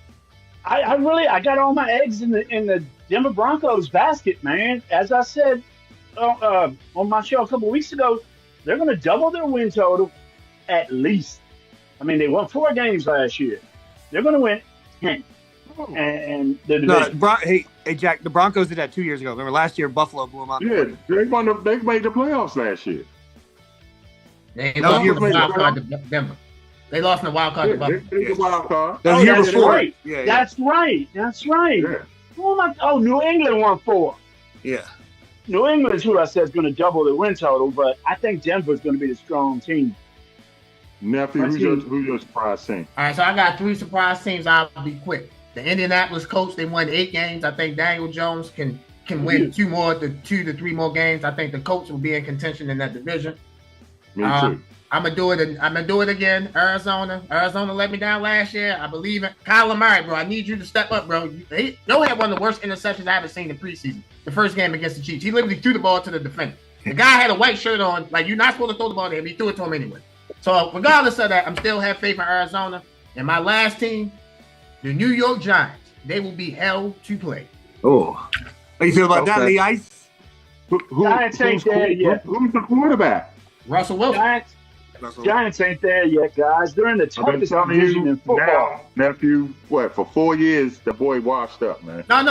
Speaker 3: I got all my eggs in the Denver Broncos basket, man. As I said on my show a couple of weeks ago, they're going to double their win total at least. I mean, they won 4 games last year. They're going to win 10. And the division.
Speaker 4: Hey, Hey, Jack, the Broncos did that 2 years ago. Remember last year, Buffalo blew them out.
Speaker 1: Yeah, they made the playoffs last year.
Speaker 2: They
Speaker 4: That was
Speaker 2: lost
Speaker 4: year
Speaker 2: in the wild
Speaker 4: before.
Speaker 2: card to Denver. They lost in the wild card to
Speaker 1: They
Speaker 2: Buffalo.
Speaker 1: made the wild card.
Speaker 4: That was the year
Speaker 3: that's
Speaker 4: before.
Speaker 3: right.
Speaker 4: Yeah,
Speaker 3: That's right. That's right.
Speaker 1: Yeah.
Speaker 3: New England won 4.
Speaker 4: yeah.
Speaker 3: New England is who I said is going to double the win total, but I think Denver's going to be the strong team.
Speaker 1: Nephew, who's your surprise team?
Speaker 2: All right, so I got 3 surprise teams. I'll be quick. The Indianapolis Colts, they won 8 games. I think Daniel Jones can win 2 to 3 more games. I think the Colts will be in contention in that division.
Speaker 1: Me too.
Speaker 2: I'm gonna do it again. Arizona let me down last year. I believe it. Kyler Murray, bro. I need you to step up, bro. Joe had one of the worst interceptions I ever seen in preseason. The first game against the Chiefs, he literally threw the ball to the defender. The guy had a white shirt on, like you're not supposed to throw the ball to him. He threw it to him anyway. So regardless of that, I'm still have faith in Arizona. And my last team, the New York Giants. They will be hell to play.
Speaker 4: Oh, how you feel about that, Lee Ice?
Speaker 3: Giants ain't there yet.
Speaker 1: Who's the quarterback?
Speaker 2: Russell Wilson.
Speaker 3: Giants ain't there yet, guys. They're in the
Speaker 1: I've been
Speaker 3: toughest
Speaker 1: telling
Speaker 3: division
Speaker 1: you
Speaker 3: in football.
Speaker 1: now, nephew. What, for 4 years, the boy washed up, man.
Speaker 2: No.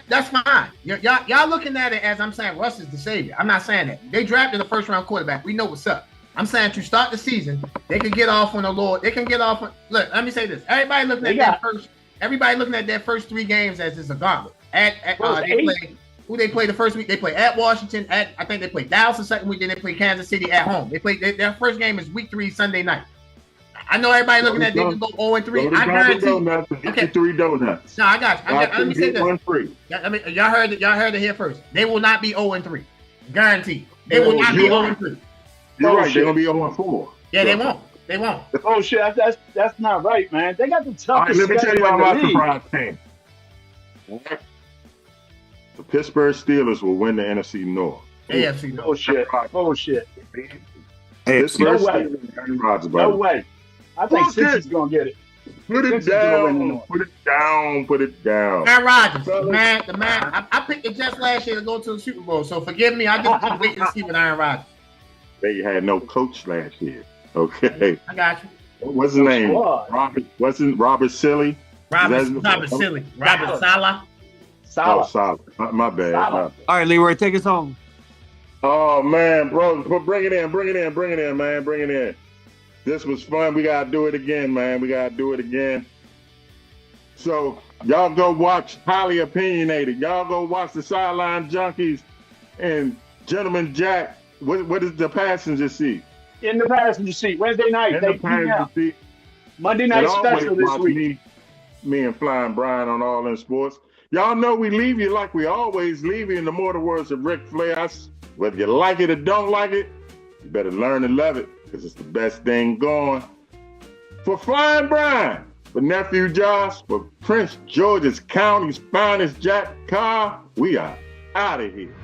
Speaker 2: That's fine. Y'all looking at it as I'm saying Russ is the savior. I'm not saying that. They drafted a first round quarterback. We know what's up. I'm saying to start the season, they can get off on the Lord. They can get off on. Look, let me say this. Everybody looking at that first 3 games as it's a gauntlet. Who they play the first week? They play at Washington. I think they play Dallas the second week. Then they play Kansas City at home. They play their first game is week 3 Sunday night. I know everybody looking at they can go 0-3. I guarantee.
Speaker 1: Okay. 3 donuts.
Speaker 2: No, I got you. Let me say this.
Speaker 1: 1 free.
Speaker 2: I mean, y'all heard it here first. They will not be 0-3. Guaranteed. They will not be 0-3.
Speaker 1: You're right. They're gonna be 0-4.
Speaker 2: Yeah, they won't. They won't.
Speaker 3: Oh shit, that's not right, man. They got the
Speaker 1: All right,
Speaker 3: toughest
Speaker 1: let me tell you
Speaker 3: schedule
Speaker 1: about
Speaker 3: in
Speaker 1: my
Speaker 3: the league.
Speaker 1: surprise team. The Pittsburgh Steelers will win the NFC North.
Speaker 2: AFC. No.
Speaker 3: Bullshit.
Speaker 1: Pittsburgh
Speaker 3: No way.
Speaker 1: Steelers, Aaron Rodgers,
Speaker 3: No
Speaker 1: buddy.
Speaker 3: way. I think
Speaker 1: Bullshit.
Speaker 3: Cincy's gonna get it.
Speaker 1: Put it
Speaker 3: Cincy's gonna win the
Speaker 1: down.
Speaker 3: North.
Speaker 1: Put it down. Put it down.
Speaker 2: Aaron Rodgers, the man. I picked the Jets last year to go to the Super Bowl, so forgive me. I just keep waiting to see with Aaron Rodgers.
Speaker 1: They had no coach last year. Okay.
Speaker 2: I got you.
Speaker 1: What's his name?
Speaker 3: Squad.
Speaker 1: Robert Silly?
Speaker 2: Robert
Speaker 1: That's-
Speaker 2: Silly. Robert Saleh.
Speaker 1: Oh,
Speaker 3: Solid.
Speaker 1: solid. My bad.
Speaker 3: Solid.
Speaker 4: All right, Leroy, take us home.
Speaker 1: Oh man, bro, bring it in, man, bring it in. This was fun. We gotta do it again, man. We gotta do it again. So y'all go watch Highly Opinionated. Y'all go watch the Sideline Junkies and Gentleman Jack. What is the passenger seat?
Speaker 3: In the passenger seat. Wednesday night.
Speaker 1: In the
Speaker 3: 8 p.m.
Speaker 1: passenger seat.
Speaker 3: Monday
Speaker 1: And
Speaker 3: night
Speaker 1: always
Speaker 3: special this
Speaker 1: watch
Speaker 3: week.
Speaker 1: me and Flying Brian on All In Sports. Y'all know we leave you like we always leave you, in the mortal words of Ric Flair. Whether you like it or don't like it, you better learn to love it, because it's the best thing going. For Flying Brian, for Nephew Josh, for Prince George's County's finest Jack Carr, we are out of here.